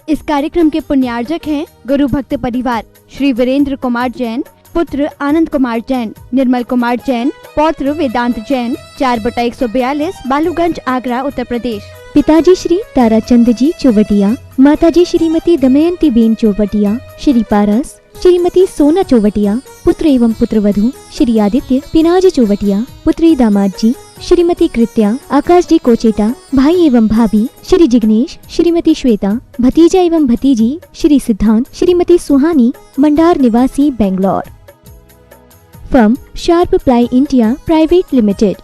इस कार्यक्रम के पुण्यार्जक हैं गुरु भक्त परिवार श्री वीरेंद्र कुमार जैन, पुत्र आनंद कुमार जैन, निर्मल कुमार जैन, पौत्र वेदांत जैन, 4/142 बालूगंज, आगरा, उत्तर प्रदेश। पिताजी श्री ताराचंद जी चौवटिया, माताजी श्रीमती दमयंती बेन चौवटिया, श्री पारस श्रीमती सोना चौवटिया, पुत्र एवं पुत्रवधू श्री आदित्य पिनाज चौवटिया, पुत्री दामाद जी श्रीमती कृत्या, आकाश जी कोचेटा, भाई एवं भाभी श्री जिग्नेश श्रीमती श्वेता, भतीजा एवं भतीजी श्री सिद्धांत श्रीमती सुहानी, मंडार निवासी Bangalore. Firm sharp ply India private limited.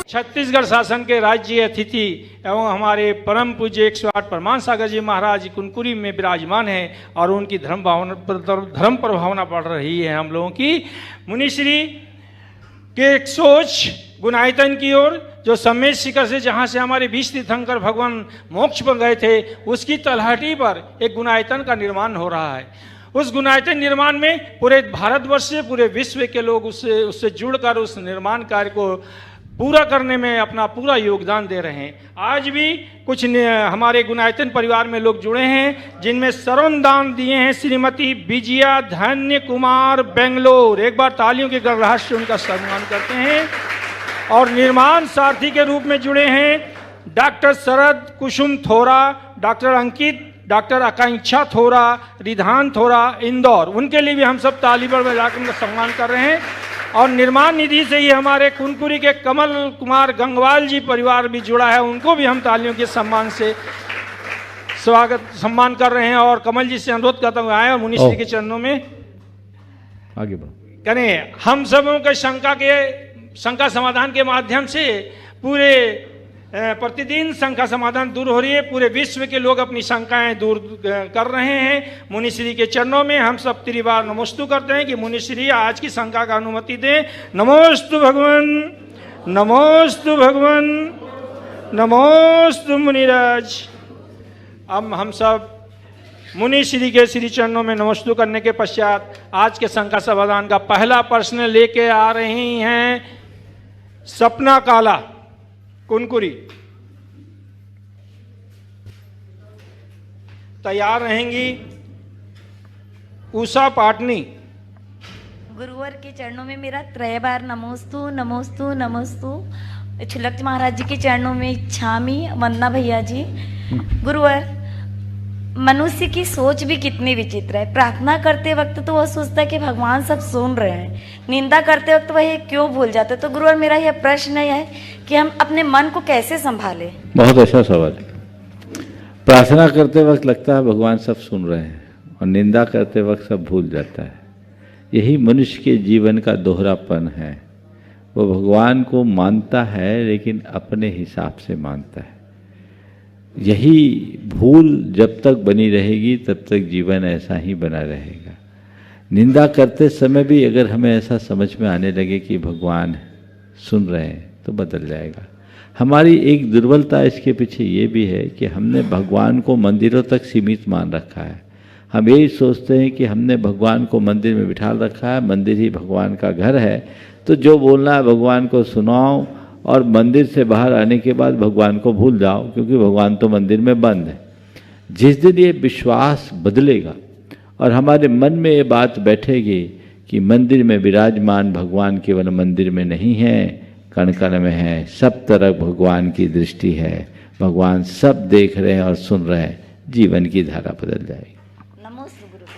Chhattisgarh शासन के राज्य अतिथि एवं हमारे परम पूज्य 108 परमान सागर जी महाराज कुनकुरी में विराजमान हैं और उनकी धर्म प्रभावना बढ़ रही है हम लोगों की। मुनिश्री के एक सोच गुणायतन की ओर, जो सम्मेद शिखर से जहाँ से हमारे 20 तीर्थंकर भगवान मोक्ष पर गए थे, उसकी तलहटी पर एक गुणायतन का निर्माण हो रहा है। उस गुणायतन निर्माण में पूरे भारतवर्ष से पूरे विश्व के लोग उससे जुड़कर उस निर्माण कार्य को पूरा करने में अपना पूरा योगदान दे रहे हैं। आज भी कुछ हमारे गुणायतन परिवार में लोग जुड़े हैं, जिनमें सर्वन दान दिए हैं श्रीमती विजया धन्य कुमार बेंगलोर। एक बार तालियों के गणराज से उनका सम्मान करते हैं। और निर्माण सारथी के रूप में जुड़े हैं डॉक्टर शरद कुसुम थोरा, डॉक्टर अंकित, डॉक्टर आकांक्षा थोरा, रिधान थोरा, इंदौर। उनके लिए भी हम सब ताली पर बजाकर उनका सम्मान कर रहे हैं। और निर्माण निधि से ही हमारे कुनकुरी के कमल कुमार गंगवाल जी परिवार भी जुड़ा है, उनको भी हम तालियों के सम्मान से सम्मान कर रहे हैं। और कमल जी से अनुरोध करता हूँ आए और मुनिश्री के चरणों में आगे बढ़ो करें। हम सबों के शंका समाधान के माध्यम से पूरे प्रतिदिन शंका समाधान दूर हो रही है। पूरे विश्व के लोग अपनी शंकाएं दूर कर रहे हैं। मुनिश्री के चरणों में हम सब त्रिवार नमोस्तु करते हैं कि मुनिश्री आज की शंका का अनुमति दें। नमोस्तु भगवान, नमोस्तु भगवान, नमोस्तु मुनिराज। अब हम सब मुनिश्री के श्री चरणों में नमोस्तु करने के पश्चात आज के शंका समाधान का पहला प्रश्न लेके आ रही हैं सपना काला कुनकुरी। तैयार रहेंगी उषा पाटनी। गुरुवर के चरणों में मेरा त्रय बार नमोस्तु नमोस्तु नमोस्तु। छुलक महाराज जी के चरणों में इच्छामी, वंदना भैया जी। गुरुवर, मनुष्य की सोच भी कितनी विचित्र है। प्रार्थना करते वक्त तो वह सोचता है कि भगवान सब सुन रहे हैं, निंदा करते वक्त वह ये क्यों भूल जाते। तो गुरुवर, मेरा यह प्रश्न है कि हम अपने मन को कैसे संभालें। बहुत अच्छा सवाल है। प्रार्थना करते वक्त लगता है भगवान सब सुन रहे हैं और निंदा करते वक्त सब भूल जाता है। यही मनुष्य के जीवन का दोहरापन है। वो भगवान को मानता है लेकिन अपने हिसाब से मानता है। यही भूल जब तक बनी रहेगी तब तक जीवन ऐसा ही बना रहेगा। निंदा करते समय भी अगर हमें ऐसा समझ में आने लगे कि भगवान सुन रहे हैं तो बदल जाएगा। हमारी एक दुर्बलता इसके पीछे ये भी है कि हमने भगवान को मंदिरों तक सीमित मान रखा है। हम यही सोचते हैं कि हमने भगवान को मंदिर में बिठा रखा है, मंदिर ही भगवान का घर है, तो जो बोलना है भगवान को सुनाओ और मंदिर से बाहर आने के बाद भगवान को भूल जाओ, क्योंकि भगवान तो मंदिर में बंद है। जिस दिन ये विश्वास बदलेगा और हमारे मन में ये बात बैठेगी कि मंदिर में विराजमान भगवान केवल मंदिर में नहीं है, कण कण में है, सब तरफ भगवान की दृष्टि है, भगवान सब देख रहे हैं और सुन रहे हैं, जीवन की धारा बदल जाएगी।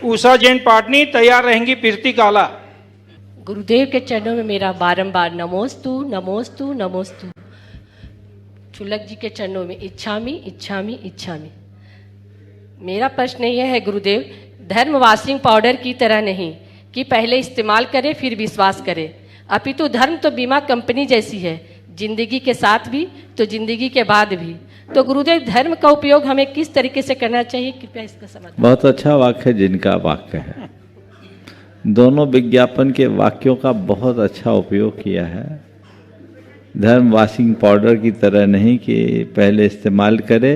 उषा जैन पाटनी। तैयार रहेंगी कीर्ति काला। गुरुदेव के चरणों में मेरा बारंबार नमोस्तु नमोस्तु नमोस्तु। छुलक जी के चरणों में इच्छामी इच्छामी इच्छामी। मेरा प्रश्न यह है गुरुदेव, धर्म वॉशिंग पाउडर की तरह नहीं कि पहले इस्तेमाल करें फिर विश्वास करें, अपितु धर्म तो बीमा कंपनी जैसी है, जिंदगी के साथ भी तो जिंदगी के बाद भी। तो गुरुदेव, धर्म का उपयोग हमें किस तरीके से करना चाहिए, कृपया इसका समाधान। बहुत अच्छा वाक्य जिनका वाक्य है। दोनों विज्ञापन के वाक्यों का बहुत अच्छा उपयोग किया है। धर्म वॉशिंग पाउडर की तरह नहीं कि पहले इस्तेमाल करे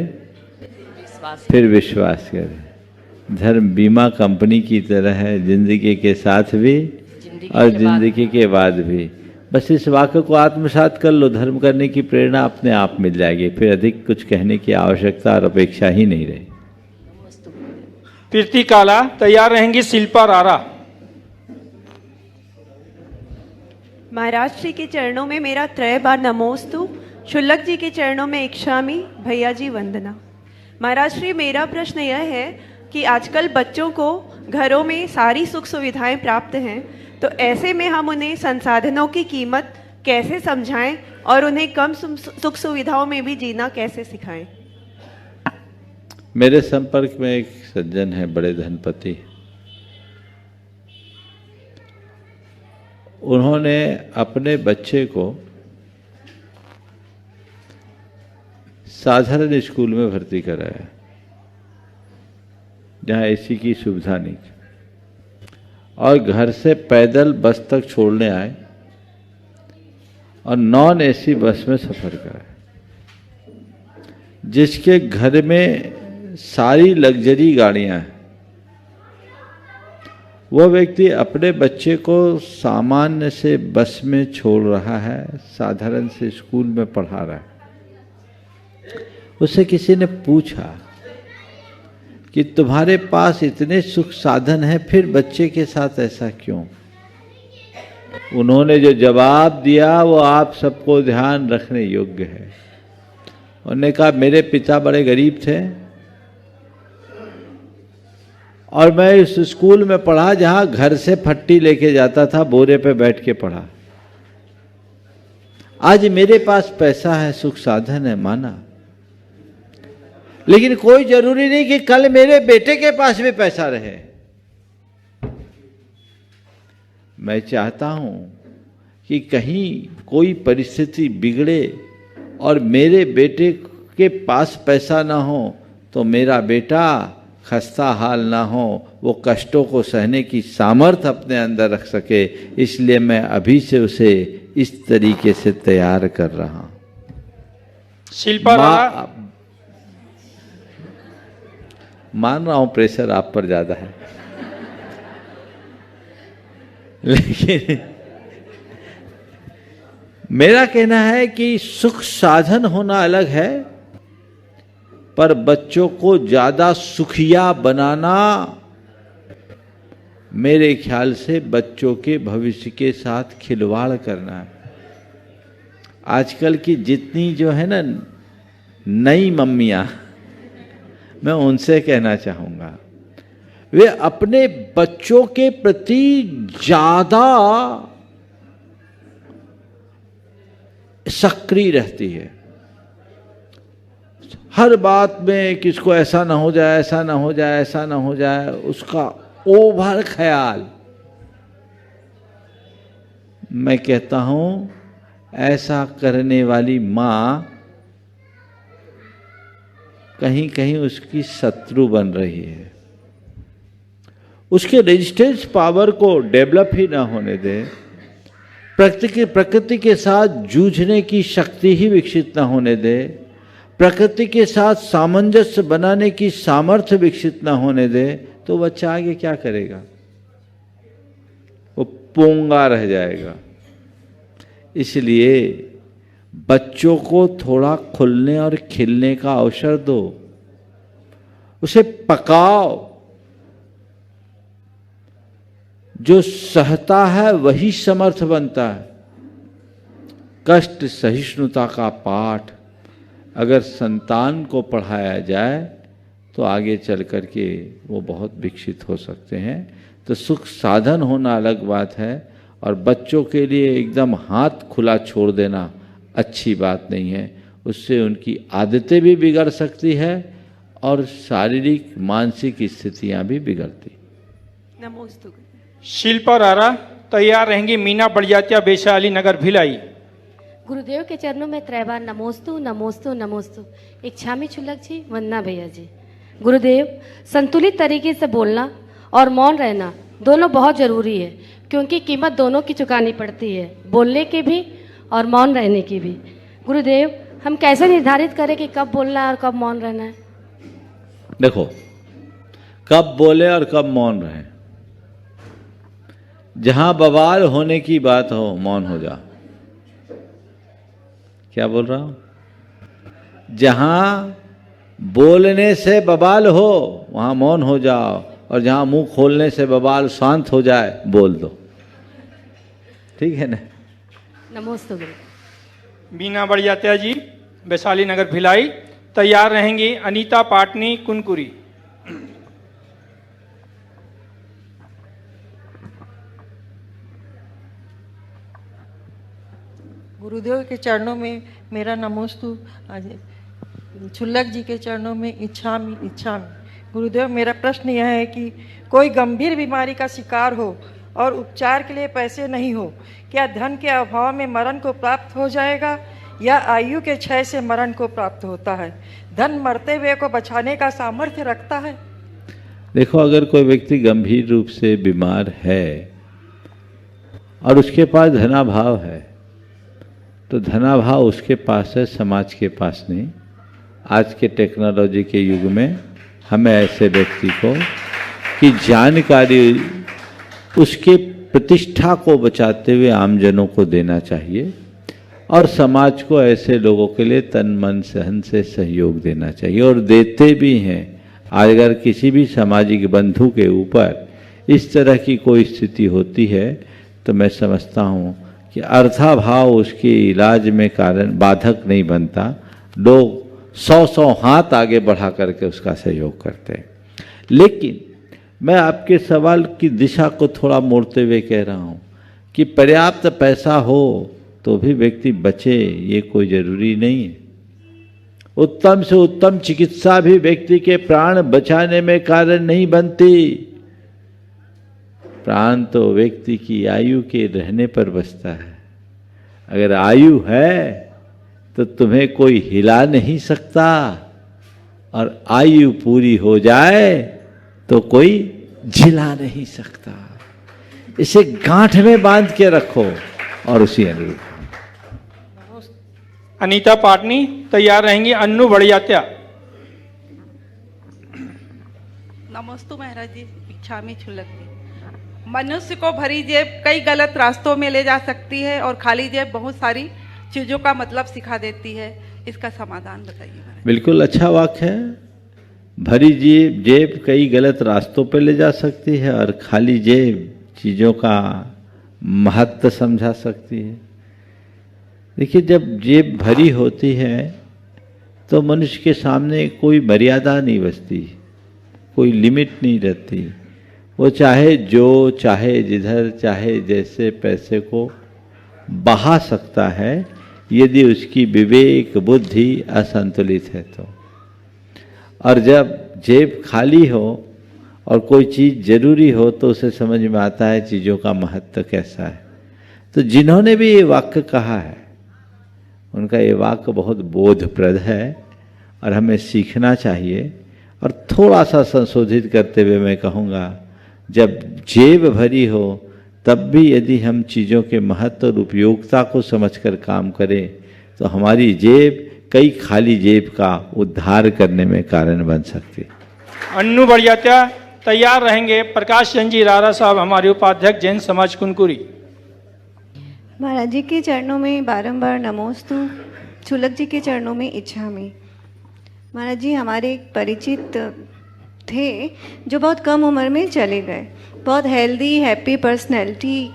फिर विश्वास करे। धर्म बीमा कंपनी की तरह है, जिंदगी के साथ भी और जिंदगी के बाद भी। बस इस वाक्य को आत्मसात कर लो, धर्म करने की प्रेरणा अपने आप मिल जाएगी, फिर अधिक कुछ कहने की आवश्यकता और अपेक्षा ही नहीं रही। प्रीति काला, तैयार रहेंगी शिल्पा रारा। महाराज श्री के चरणों में मेरा त्रय बार नमोस्तु, शुल्लक जी के चरणों में इक्षामी, भैया जी वंदना। महाराज श्री, मेरा प्रश्न यह है कि आजकल बच्चों को घरों में सारी सुख सुविधाएं प्राप्त हैं, तो ऐसे में हम उन्हें संसाधनों की कीमत कैसे समझाएं और उन्हें कम सुख सुविधाओं में भी जीना कैसे सिखाएं? मेरे संपर्क में एक सज्जन है, बड़े धनपति। उन्होंने अपने बच्चे को साधारण स्कूल में भर्ती कराया, जहाँ एसी की सुविधा नहीं थी, और घर से पैदल बस तक छोड़ने आए और नॉन एसी बस में सफर कराया। जिसके घर में सारी लग्जरी गाड़ियां हैं, वो व्यक्ति अपने बच्चे को सामान्य से बस में छोड़ रहा है, साधारण से स्कूल में पढ़ा रहा है। उससे किसी ने पूछा कि तुम्हारे पास इतने सुख साधन हैं, फिर बच्चे के साथ ऐसा क्यों? उन्होंने जो जवाब दिया वो आप सबको ध्यान रखने योग्य है। उन्होंने कहा, मेरे पिता बड़े गरीब थे और मैं इस स्कूल में पढ़ा जहां घर से फट्टी लेके जाता था, बोरे पे बैठ के पढ़ा। आज मेरे पास पैसा है, सुख साधन है, माना, लेकिन कोई जरूरी नहीं कि कल मेरे बेटे के पास भी पैसा रहे। मैं चाहता हूं कि कहीं कोई परिस्थिति बिगड़े और मेरे बेटे के पास पैसा ना हो तो मेरा बेटा खस्ता हाल ना हो, वो कष्टों को सहने की सामर्थ्य अपने अंदर रख सके। इसलिए मैं अभी से उसे इस तरीके से तैयार कर रहा हूं। शिल्पा रारा, मान रहा हूं प्रेशर आप पर ज्यादा है, लेकिन मेरा कहना है कि सुख साधन होना अलग है, पर बच्चों को ज्यादा सुखिया बनाना मेरे ख्याल से बच्चों के भविष्य के साथ खिलवाड़ करना है। आजकल की जितनी जो है ना नई मम्मियां, मैं उनसे कहना चाहूंगा, वे अपने बच्चों के प्रति ज्यादा सक्रिय रहती है। हर बात में किसको ऐसा ना हो जाए, ऐसा ना हो जाए, ऐसा ना हो जाए, उसका ओवर ख्याल। मैं कहता हूं ऐसा करने वाली मां कहीं कहीं उसकी शत्रु बन रही है। उसके रेजिस्टेंस पावर को डेवलप ही ना होने दे, प्रकृति के साथ जूझने की शक्ति ही विकसित ना होने दे, प्रकृति के साथ सामंजस्य बनाने की सामर्थ्य विकसित ना होने दे, तो बच्चा आगे क्या करेगा? वो पोंगा रह जाएगा। इसलिए बच्चों को थोड़ा खुलने और खिलने का अवसर दो, उसे पकाओ। जो सहता है वही समर्थ बनता है। कष्ट सहिष्णुता का पाठ अगर संतान को पढ़ाया जाए तो आगे चल कर के वो बहुत विकसित हो सकते हैं। तो सुख साधन होना अलग बात है, और बच्चों के लिए एकदम हाथ खुला छोड़ देना अच्छी बात नहीं है। उससे उनकी आदतें भी बिगड़ सकती है और शारीरिक मानसिक स्थितियां भी बिगड़ती। नमोस्तु। शिल्पा रारा, तैयार रहेंगी मीना बड़जात्या, वैशाली नगर, भिलाई। गुरुदेव के चरणों में त्रय बार नमोस्तु नमोस्तु नमोस्तु। इच्छामी छुल्लक जी, वंदना भैया जी। गुरुदेव, संतुलित तरीके से बोलना और मौन रहना दोनों बहुत ज़रूरी है, क्योंकि कीमत दोनों की चुकानी पड़ती है, बोलने की भी और मौन रहने की भी। गुरुदेव, हम कैसे निर्धारित करें कि कब बोलना है और कब मौन रहना है? देखो, कब बोले और कब मौन रहे जहां बवाल होने की बात हो मौन हो जाओ। क्या बोल रहा हूं? जहां बोलने से बवाल हो वहां मौन हो जाओ, और जहां मुंह खोलने से बवाल शांत हो जाए बोल दो। ठीक है ना? नमोस्तु गुरु। बीना बड़ियात्या जी, वैशाली नगर भिलाई। तैयार रहेंगी अनीता पाटनी कुनकुरी। गुरुदेव के चरणों में मेरा नमोस्तु। छुल्लक जी के चरणों में इच्छामि इच्छामि। गुरुदेव, मेरा प्रश्न यह है कि कोई गंभीर बीमारी का शिकार हो और उपचार के लिए पैसे नहीं हो, क्या धन के अभाव में मरण को प्राप्त हो जाएगा या आयु के क्षय से मरण को प्राप्त होता है? धन मरते हुए को बचाने का सामर्थ्य रखता है? देखो, अगर कोई व्यक्ति गंभीर रूप से बीमार है और उसके पास धनाभाव है, तो धनाभाव उसके पास है, समाज के पास नहीं। आज के टेक्नोलॉजी के युग में हमें ऐसे व्यक्ति को की जानकारी उसके प्रतिष्ठा को बचाते हुए आमजनों को देना चाहिए, और समाज को ऐसे लोगों के लिए तन मन सहन से सहयोग देना चाहिए, और देते भी हैं। अगर किसी भी सामाजिक बंधु के ऊपर इस तरह की कोई स्थिति होती है तो मैं समझता हूँ कि अर्थाभाव उसके इलाज में कारण बाधक नहीं बनता। लोग 100 हाथ आगे बढ़ा करके उसका सहयोग करते हैं। लेकिन मैं आपके सवाल की दिशा को थोड़ा मोड़ते हुए कह रहा हूँ कि पर्याप्त पैसा हो तो भी व्यक्ति बचे, ये कोई जरूरी नहीं है। उत्तम से उत्तम चिकित्सा भी व्यक्ति के प्राण बचाने में कारण नहीं बनती। प्राण तो व्यक्ति की आयु के रहने पर बचता है। अगर आयु है तो तुम्हें कोई हिला नहीं सकता, और आयु पूरी हो जाए तो कोई झिला नहीं सकता। इसे गांठ में बांध के रखो और उसी अनुरूप। अनीता पाटनी। तैयार रहेंगी अन्नू बड़ियात्या। नमोस्तु महाराज जी, इच्छामि छुल्लक जी। मनुष्य को भरी जेब कई गलत रास्तों में ले जा सकती है और खाली जेब बहुत सारी चीजों का मतलब सिखा देती है। इसका समाधान बताइए महाराज। बिल्कुल अच्छा वाक्य है। भरी जेब कई गलत रास्तों पर ले जा सकती है और खाली जेब चीज़ों का महत्व समझा सकती है। देखिए, जब जेब भरी होती है तो मनुष्य के सामने कोई मर्यादा नहीं बचती, कोई लिमिट नहीं रहती। वो चाहे जो, चाहे जिधर, चाहे जैसे पैसे को बहा सकता है, यदि उसकी विवेक बुद्धि असंतुलित है तो। और जब जेब खाली हो और कोई चीज़ जरूरी हो तो उसे समझ में आता है चीज़ों का महत्व कैसा है। तो जिन्होंने भी ये वाक्य कहा है उनका ये वाक्य बहुत बोधप्रद है और हमें सीखना चाहिए। और थोड़ा सा संशोधित करते हुए मैं कहूँगा, जब जेब भरी हो तब भी यदि हम चीज़ों के महत्व और उपयोगिता को समझकर काम करें तो हमारी जेब कई खाली जेब का उद्धार करने में कारण बन सकती है। अन्नू बड़ियात्या। तैयार रहेंगे प्रकाश चंद जी रारा साहब, हमारे उपाध्यक्ष जैन समाज कुनकुरी। महाराज जी के चरणों में बारंबार नमोस्तु, छुल्लक जी के चरणों में इच्छामि। महाराज जी, हमारे एक परिचित थे जो बहुत कम उम्र में चले गए। बहुत हेल्दी हैप्पी पर्सनैलिटी,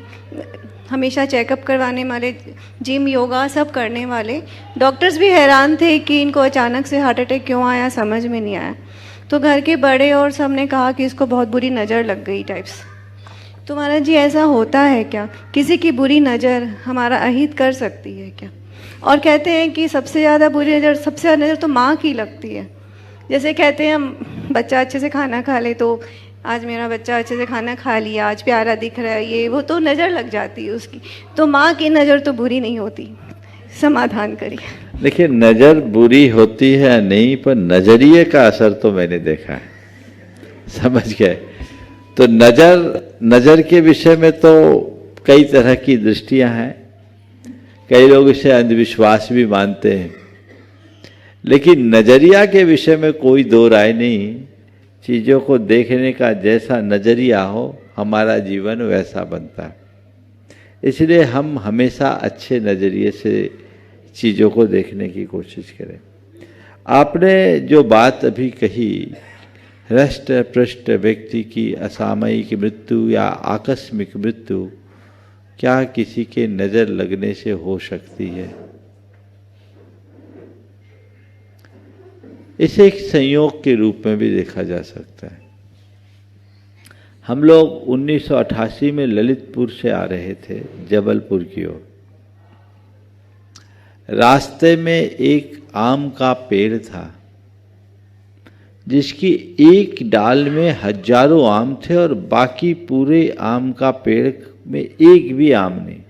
हमेशा चेकअप करवाने वाले, जिम योगा सब करने वाले। डॉक्टर्स भी हैरान थे कि इनको अचानक से हार्ट अटैक क्यों आया, समझ में नहीं आया। तो घर के बड़े और सब ने कहा कि इसको बहुत बुरी नज़र लग गई टाइप्स। तो महाराज जी, ऐसा होता है क्या? किसी की बुरी नज़र हमारा अहित कर सकती है क्या? और कहते हैं कि सबसे ज़्यादा बुरी नज़र, सबसे ज़्यादा नज़र तो माँ की लगती है। जैसे कहते हैं हम बच्चा अच्छे से खाना खा ले तो आज मेरा बच्चा अच्छे से खाना खा लिया, आज प्यारा दिख रहा है, ये वो तो नज़र लग जाती है उसकी। तो माँ की नज़र तो बुरी नहीं होती। समाधान करिए। देखिए, नज़र बुरी होती है नहीं, पर नज़रिए का असर तो मैंने देखा है। समझ गए? तो नज़र के विषय में तो कई तरह की दृष्टियां हैं। कई लोग इसे अंधविश्वास भी मानते हैं, लेकिन नज़रिया के विषय में कोई दो राय नहीं। चीज़ों को देखने का जैसा नज़रिया हो हमारा जीवन वैसा बनता है। इसलिए हम हमेशा अच्छे नज़रिए से चीज़ों को देखने की कोशिश करें। आपने जो बात अभी कही, हृष्ट पृष्ठ व्यक्ति की असामयिक मृत्यु या आकस्मिक मृत्यु क्या किसी के नज़र लगने से हो सकती है? इसे एक संयोग के रूप में भी देखा जा सकता है। हम लोग 1988 में ललितपुर से आ रहे थे जबलपुर की ओर। रास्ते में एक आम का पेड़ था जिसकी एक डाल में हजारों आम थे और बाकी पूरे आम का पेड़ में एक भी आम नहीं,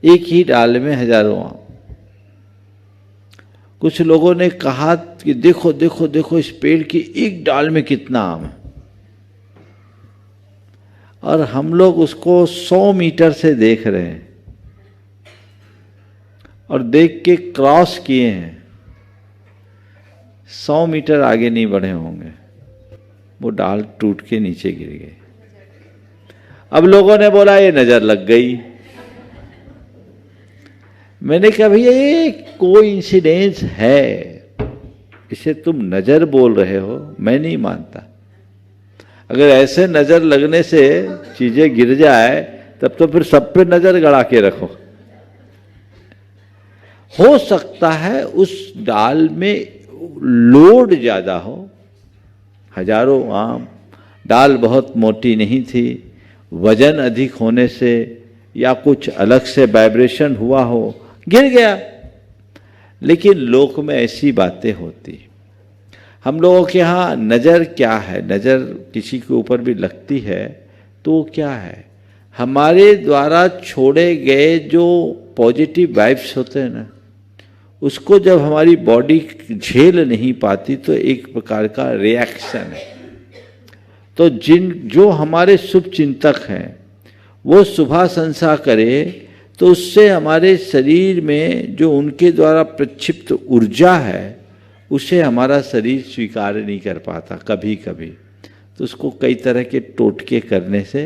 एक ही डाल में हजारों आम। कुछ लोगों ने कहा कि देखो देखो देखो इस पेड़ की एक डाल में कितना आम है, और हम लोग उसको 100 मीटर से देख रहे हैं और देख के क्रॉस किए हैं। 100 मीटर आगे नहीं बढ़े होंगे, वो डाल टूट के नीचे गिर गए। अब लोगों ने बोला ये नजर लग गई। मैंने कहा भैया ये कोइंसिडेंस है, इसे तुम नजर बोल रहे हो, मैं नहीं मानता। अगर ऐसे नजर लगने से चीजें गिर जाए तब तो फिर सब पे नजर गड़ा के रखो। हो सकता है उस डाल में लोड ज्यादा हो, हजारों आम, डाल बहुत मोटी नहीं थी, वजन अधिक होने से या कुछ अलग से वाइब्रेशन हुआ हो, गिर गया। लेकिन लोक में ऐसी बातें होती। हम लोगों के यहाँ नज़र क्या है, नज़र किसी के ऊपर भी लगती है तो क्या है, हमारे द्वारा छोड़े गए जो पॉजिटिव वाइब्स होते हैं ना, उसको जब हमारी बॉडी झेल नहीं पाती तो एक प्रकार का रिएक्शन है। तो जो हमारे शुभ चिंतक हैं वो शुभाशंसा करे तो उससे हमारे शरीर में जो उनके द्वारा प्रक्षिप्त ऊर्जा है उसे हमारा शरीर स्वीकार नहीं कर पाता कभी कभी। तो उसको कई तरह के टोटके करने से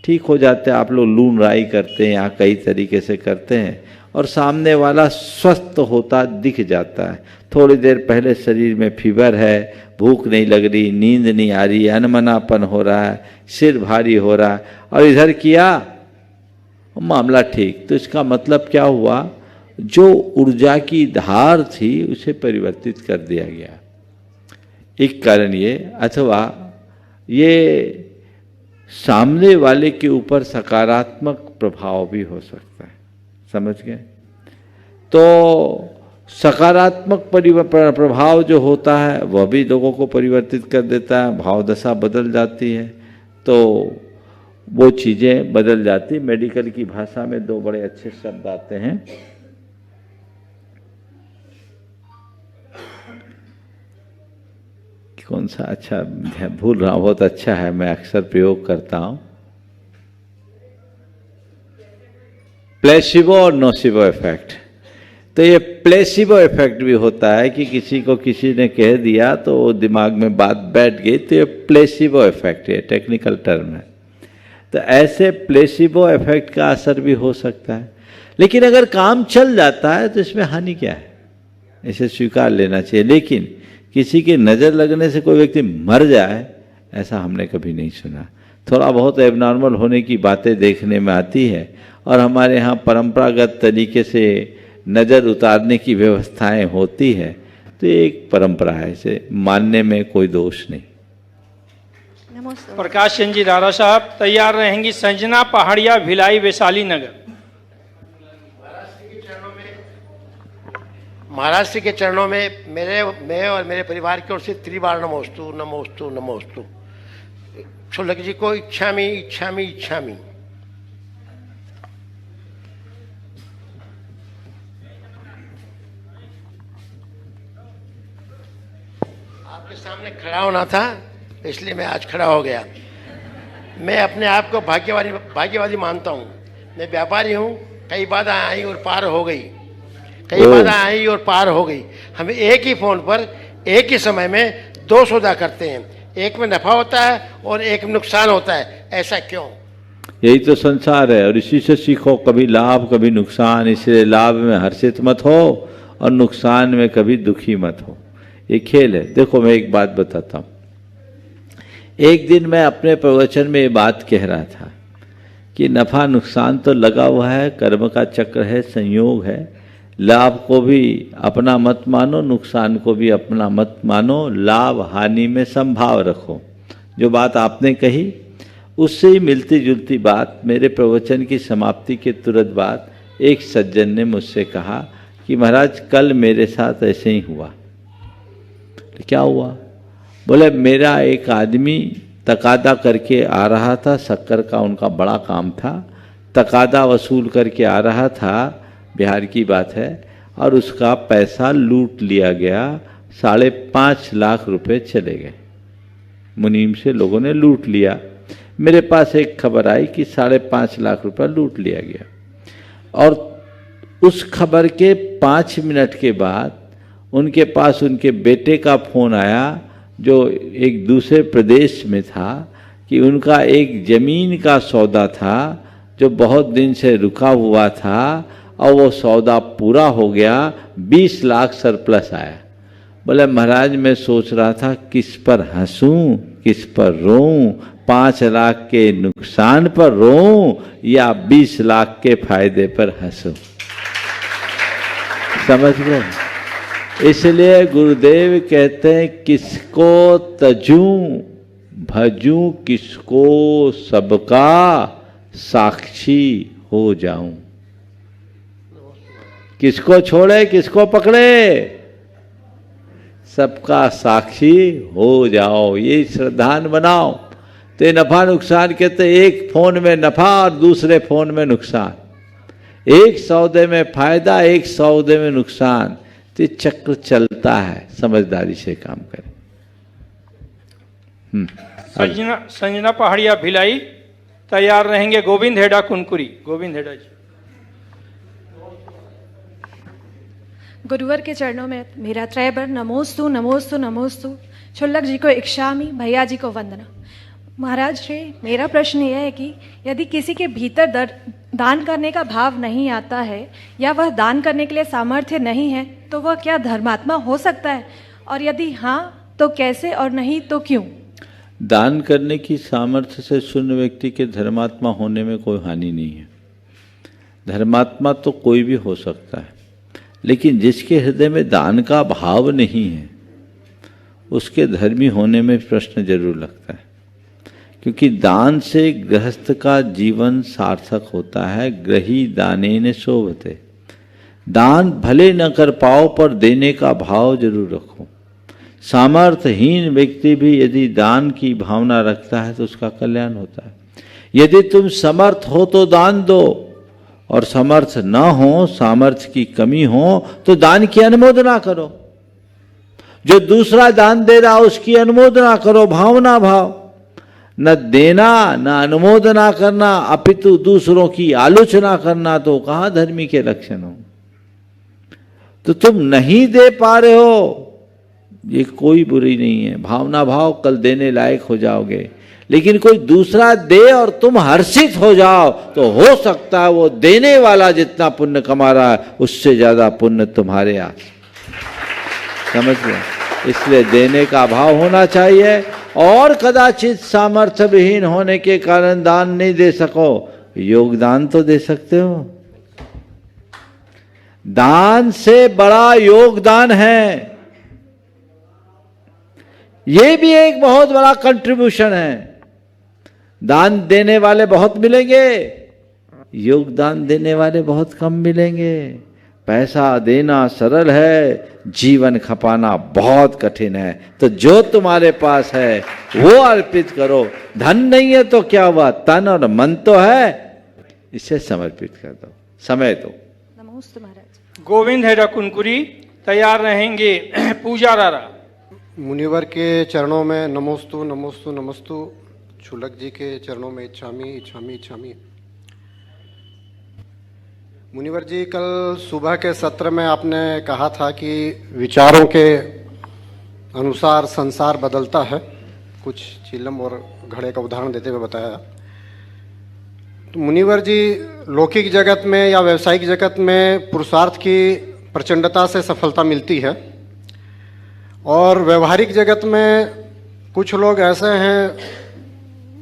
ठीक हो जाते हैं। आप लोग लून राई करते हैं या कई तरीके से करते हैं और सामने वाला स्वस्थ होता दिख जाता है। थोड़ी देर पहले शरीर में फीवर है, भूख नहीं लग रही, नींद नहीं आ रही, अनमनापन हो रहा है, सिर भारी हो रहा है, और इधर किया मामला ठीक। तो इसका मतलब क्या हुआ, जो ऊर्जा की धार थी उसे परिवर्तित कर दिया गया। एक कारण ये, अथवा ये सामने वाले के ऊपर सकारात्मक प्रभाव भी हो सकता है। समझ गए? तो सकारात्मक प्रभाव जो होता है वह भी लोगों को परिवर्तित कर देता है, भाव दशा बदल जाती है, तो वो चीज़ें बदल जाती। मेडिकल की भाषा में दो बड़े अच्छे शब्द आते हैं, कौन सा अच्छा भूल रहा हूँ, बहुत अच्छा है, मैं अक्सर प्रयोग करता हूँ, प्लेसिबो और नोसिबो इफेक्ट। तो ये प्लेसिबो इफेक्ट भी होता है कि किसी को किसी ने कह दिया तो वो दिमाग में बात बैठ गई, तो ये प्लेसिबो इफेक्ट, ये टेक्निकल टर्म है। तो ऐसे प्लेसिबो इफेक्ट का असर भी हो सकता है। लेकिन अगर काम चल जाता है तो इसमें हानि क्या है, इसे स्वीकार लेना चाहिए। लेकिन किसी की नज़र लगने से कोई व्यक्ति मर जाए ऐसा हमने कभी नहीं सुना। थोड़ा बहुत एबनॉर्मल होने की बातें देखने में आती है, और हमारे यहाँ परंपरागत तरीके से नज़र उतारने की व्यवस्थाएं होती है, तो ये एक परंपरा है, इसे मानने में कोई दोष नहीं। प्रकाश चंद जी राणा साहब तैयार रहेंगी। संजना पहाड़िया, भिलाई, वैशाली नगर। महाराज श्री के चरणों में मैं और मेरे परिवार की ओर से त्रिबार नमोस्तु नमोस्तु नमोस्तु। क्षुल्लक जी को इच्छामि इच्छामि इच्छामि। आपके सामने खड़ा होना था इसलिए मैं आज खड़ा हो गया। मैं अपने आप को भाग्यवादी मानता हूँ। मैं व्यापारी हूँ, कई बाधा आई और पार हो गई, कई बाधा आई और पार हो गई। हम एक ही फोन पर एक ही समय में 2 सौदा करते हैं। एक में नफा होता है और एक में नुकसान होता है, ऐसा क्यों? यही तो संसार है और इसी से सीखो, कभी लाभ कभी नुकसान। इसलिए लाभ में हर्षित मत हो और नुकसान में कभी दुखी मत हो। ये खेल है। देखो मैं एक बात बताता हूँ। एक दिन मैं अपने प्रवचन में ये बात कह रहा था कि नफा नुकसान तो लगा हुआ है, कर्म का चक्र है, संयोग है। लाभ को भी अपना मत मानो, नुकसान को भी अपना मत मानो। लाभ हानि में संभाव रखो। जो बात आपने कही उससे ही मिलती जुलती बात मेरे प्रवचन की समाप्ति के तुरंत बाद एक सज्जन ने मुझसे कहा कि महाराज कल मेरे साथ ऐसे ही हुआ। तो क्या हुआ? बोले मेरा एक आदमी तकादा करके आ रहा था, शक्कर का उनका बड़ा काम था, तकादा वसूल करके आ रहा था, बिहार की बात है, और उसका पैसा लूट लिया गया। 5.5 लाख रुपए चले गए। मुनीम से लोगों ने लूट लिया। मेरे पास एक खबर आई कि 5.5 लाख रुपए लूट लिया गया। और उस खबर के 5 मिनट के बाद उनके पास उनके बेटे का फोन आया जो एक दूसरे प्रदेश में था कि उनका एक जमीन का सौदा था जो बहुत दिन से रुका हुआ था और वो सौदा पूरा हो गया। 20 लाख सरप्लस आया। बोले महाराज मैं सोच रहा था किस पर हंसूं किस पर रोऊं, 5 लाख के नुकसान पर रोऊं या 20 लाख के फायदे पर हंसूं। समझ गए? इसलिए गुरुदेव कहते हैं किसको तजूं भजूं, किसको सबका साक्षी हो जाऊं। किसको छोड़े किसको पकड़े, सबका साक्षी हो जाओ। ये श्रद्धान बनाओ। तो नफा नुकसान कहते एक फोन में नफा और दूसरे फोन में नुकसान, एक सौदे में फायदा एक सौदे में नुकसान। तो चक्र चलता है, समझदारी से काम करें। संजना पहाड़िया भिलाई तैयार रहेंगे। गोविंद हेडा कुनकुरी। गोविंद हेडा जी। गुरुवर के चरणों में मेरा त्रैबर नमोस्तु नमोस्तु नमोस्तु। क्षुल्लक जी को इक्षामि, भैया जी को वंदना। महाराज श्री, मेरा प्रश्न यह है कि यदि किसी के भीतर दान करने का भाव नहीं आता है या वह दान करने के लिए सामर्थ्य नहीं है तो वह क्या धर्मात्मा हो सकता है, और यदि हाँ तो कैसे, और नहीं तो क्यों? दान करने की सामर्थ्य से शून्य व्यक्ति के धर्मात्मा होने में कोई हानि नहीं है। धर्मात्मा तो कोई भी हो सकता है, लेकिन जिसके हृदय में दान का भाव नहीं है उसके धर्मी होने में प्रश्न जरूर लगता है। क्योंकि दान से गृहस्थ का जीवन सार्थक होता है। ग्रही दानेन शोभते। दान भले न कर पाओ पर देने का भाव जरूर रखो। सामर्थ्यहीन व्यक्ति भी यदि दान की भावना रखता है तो उसका कल्याण होता है। यदि तुम समर्थ हो तो दान दो, और समर्थ न हो, सामर्थ्य की कमी हो तो दान की अनुमोदना करो। जो दूसरा दान दे रहा उसकी अनुमोदना करो, भावना भाव। न देना न अनुमोदना करना अपितु दूसरों की आलोचना करना तो कहाँ धर्मी के लक्षण हो। तो तुम नहीं दे पा रहे हो ये कोई बुरी नहीं है, भावना भाव, कल देने लायक हो जाओगे। लेकिन कोई दूसरा दे और तुम हर्षित हो जाओ तो हो सकता है वो देने वाला जितना पुण्य कमा रहा है उससे ज्यादा पुण्य तुम्हारे आ। समझ लो। इसलिए देने का भाव होना चाहिए। और कदाचित सामर्थ्य विहीन होने के कारण दान नहीं दे सको, योगदान तो दे सकते हो। दान से बड़ा योगदान है। ये भी एक बहुत बड़ा कंट्रीब्यूशन है। दान देने वाले बहुत मिलेंगे, योगदान देने वाले बहुत कम मिलेंगे। पैसा देना सरल है, जीवन खपाना बहुत कठिन है। तो जो तुम्हारे पास है वो अर्पित करो। धन नहीं है तो क्या हुआ, तन और मन तो है, इसे समर्पित कर दो, समय दो। नमोस्तु महाराज। गोविंद हेडा कुनकुरी तैयार रहेंगे। पूजा रारा। मुनिवर के चरणों में नमोस्तु नमोस्तु नमोस्तु। क्षुल्लक जी के चरणों में इच्छामि इच्छामि इच्छामि। मुनिवर जी, कल सुबह के सत्र में आपने कहा था कि विचारों के अनुसार संसार बदलता है। कुछ चीलम और घड़े का उदाहरण देते हुए बताया। तो मुनिवर जी लौकिक जगत में या व्यवसायिक जगत में पुरुषार्थ की प्रचंडता से सफलता मिलती है, और व्यवहारिक जगत में कुछ लोग ऐसे हैं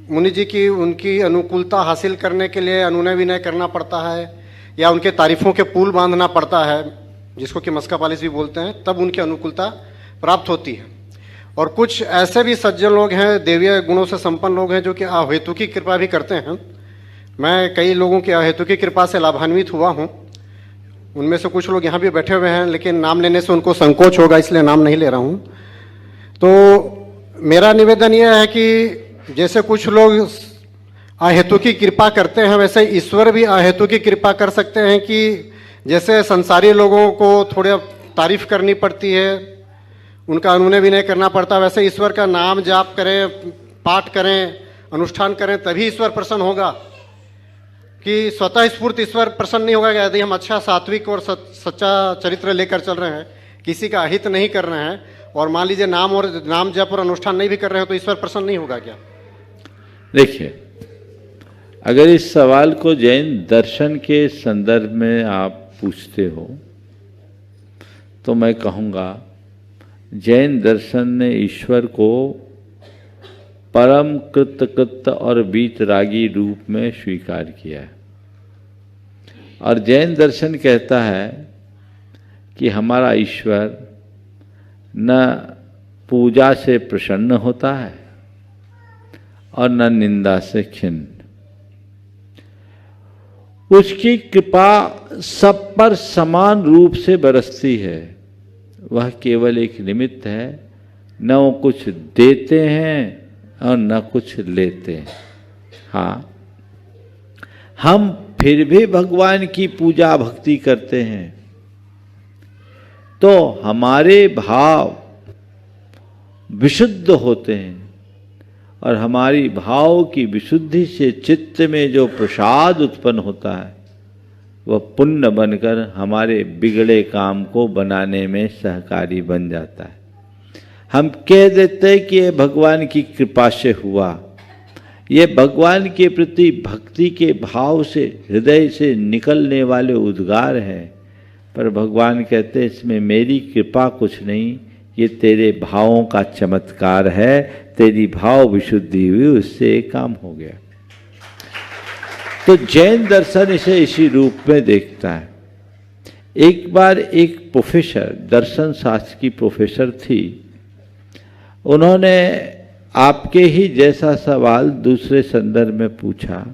मुनि जी की उनकी अनुकूलता हासिल करने के लिए अनुनय विनय करना पड़ता है या उनके तारीफों के पुल बांधना पड़ता है, जिसको कि मस्का पालिश भी बोलते हैं, तब उनकी अनुकूलता प्राप्त होती है। और कुछ ऐसे भी सज्जन लोग हैं, देवीय गुणों से संपन्न लोग हैं, जो कि अहेतु की कृपा भी करते हैं। मैं कई लोगों की अहेतु की कृपा से लाभान्वित हुआ हूँ। उनमें से कुछ लोग यहाँ भी बैठे हुए हैं, लेकिन नाम लेने से उनको संकोच होगा, इसलिए नाम नहीं ले रहा हूँ। तो मेरा निवेदन यह है कि जैसे कुछ लोग अहेतु की कृपा करते हैं, वैसे ईश्वर भी अहेतु की कृपा कर सकते हैं कि जैसे संसारी लोगों को थोड़ा तारीफ करनी पड़ती है, उनका अनुनय विनय करना पड़ता है, वैसे ईश्वर का नाम जाप करें, पाठ करें, अनुष्ठान करें, तभी ईश्वर प्रसन्न होगा। कि स्वतः स्फूर्त ईश्वर प्रसन्न नहीं होगा यदि हम अच्छा सात्विक और सच्चा चरित्र लेकर चल रहे हैं, किसी का अहित नहीं कर रहे हैं, और मान लीजिए नाम जप और अनुष्ठान नहीं भी कर रहे हैं, तो ईश्वर प्रसन्न नहीं होगा क्या? देखिए, अगर इस सवाल को जैन दर्शन के संदर्भ में आप पूछते हो तो मैं कहूँगा जैन दर्शन ने ईश्वर को परम कृतकृत और वीतरागी रूप में स्वीकार किया है। और जैन दर्शन कहता है कि हमारा ईश्वर न पूजा से प्रसन्न होता है और न निंदा से खिन्न। उसकी कृपा सब पर समान रूप से बरसती है। वह केवल एक निमित्त है, न वो कुछ देते हैं और न कुछ लेते हैं। हाँ, हम फिर भी भगवान की पूजा भक्ति करते हैं तो हमारे भाव विशुद्ध होते हैं, और हमारी भाव की विशुद्धि से चित्त में जो प्रसाद उत्पन्न होता है वह पुण्य बनकर हमारे बिगड़े काम को बनाने में सहकारी बन जाता है। हम कह देते हैं कि ये भगवान की कृपा से हुआ, ये भगवान के प्रति भक्ति के भाव से हृदय से निकलने वाले उद्गार हैं, पर भगवान कहते हैं इसमें मेरी कृपा कुछ नहीं, ये तेरे भावों का चमत्कार है, तेरी भाव विशुद्धि हुई, उससे एक काम हो गया। तो जैन दर्शन इसे इसी रूप में देखता है। एक बार एक प्रोफेसर, दर्शन शास्त्र की प्रोफेसर थी, उन्होंने आपके ही जैसा सवाल दूसरे संदर्भ में पूछा।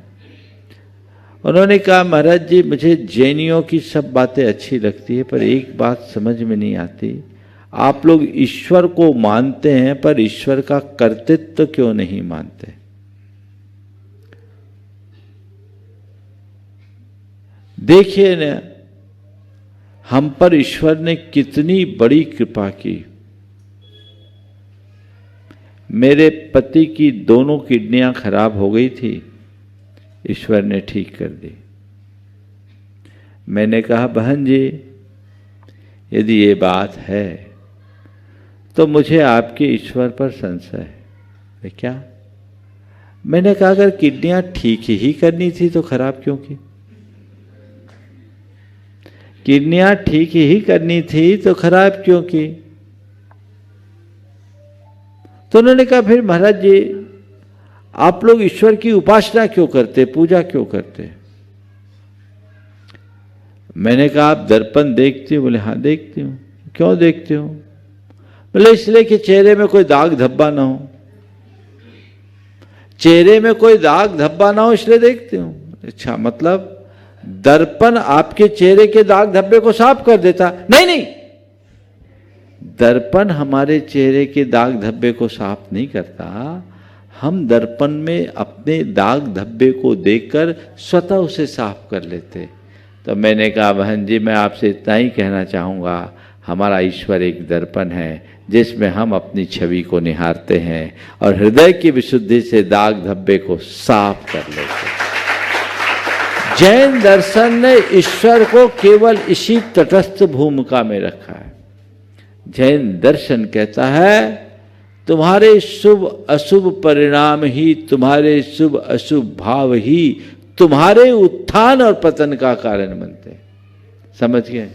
उन्होंने कहा, महाराज जी मुझे जैनियों की सब बातें अच्छी लगती है, पर एक बात समझ में नहीं आती, आप लोग ईश्वर को मानते हैं पर ईश्वर का कर्तृत्व क्यों नहीं मानते? देखिए न, हम पर ईश्वर ने कितनी बड़ी कृपा की। मेरे पति की दोनों किडनियां खराब हो गई थी, ईश्वर ने ठीक कर दी। मैंने कहा, बहन जी यदि ये बात है तो मुझे आपके ईश्वर पर संशय है। क्या? मैंने कहा, अगर किडनियां ठीक ही करनी थी तो खराब क्यों की? किडनियां ठीक ही करनी थी तो खराब क्यों की? तो उन्होंने कहा, फिर महाराज जी आप लोग ईश्वर की उपासना क्यों करते, पूजा क्यों करते? मैंने कहा, आप दर्पण देखते हो? बोले हाँ देखती हूँ। क्यों देखते हो? बोले इसलिए कि चेहरे में कोई दाग धब्बा ना हो। चेहरे में कोई दाग धब्बा ना हो इसलिए देखते हूँ। अच्छा, मतलब दर्पण आपके चेहरे के दाग धब्बे को साफ कर देता? नहीं नहीं, दर्पण हमारे चेहरे के दाग धब्बे को साफ नहीं करता। हम दर्पण में अपने दाग धब्बे को देखकर स्वतः उसे साफ कर लेते। तो मैंने कहा, बहन जी मैं आपसे इतना ही कहना चाहूँगा, हमारा ईश्वर एक दर्पण है जिसमें हम अपनी छवि को निहारते हैं और हृदय की विशुद्धि से दाग धब्बे को साफ कर लेते हैं। जैन दर्शन ने ईश्वर को केवल इसी तटस्थ भूमिका में रखा है। जैन दर्शन कहता है तुम्हारे शुभ अशुभ परिणाम ही, तुम्हारे शुभ अशुभ भाव ही तुम्हारे उत्थान और पतन का कारण बनते हैं। समझ गए?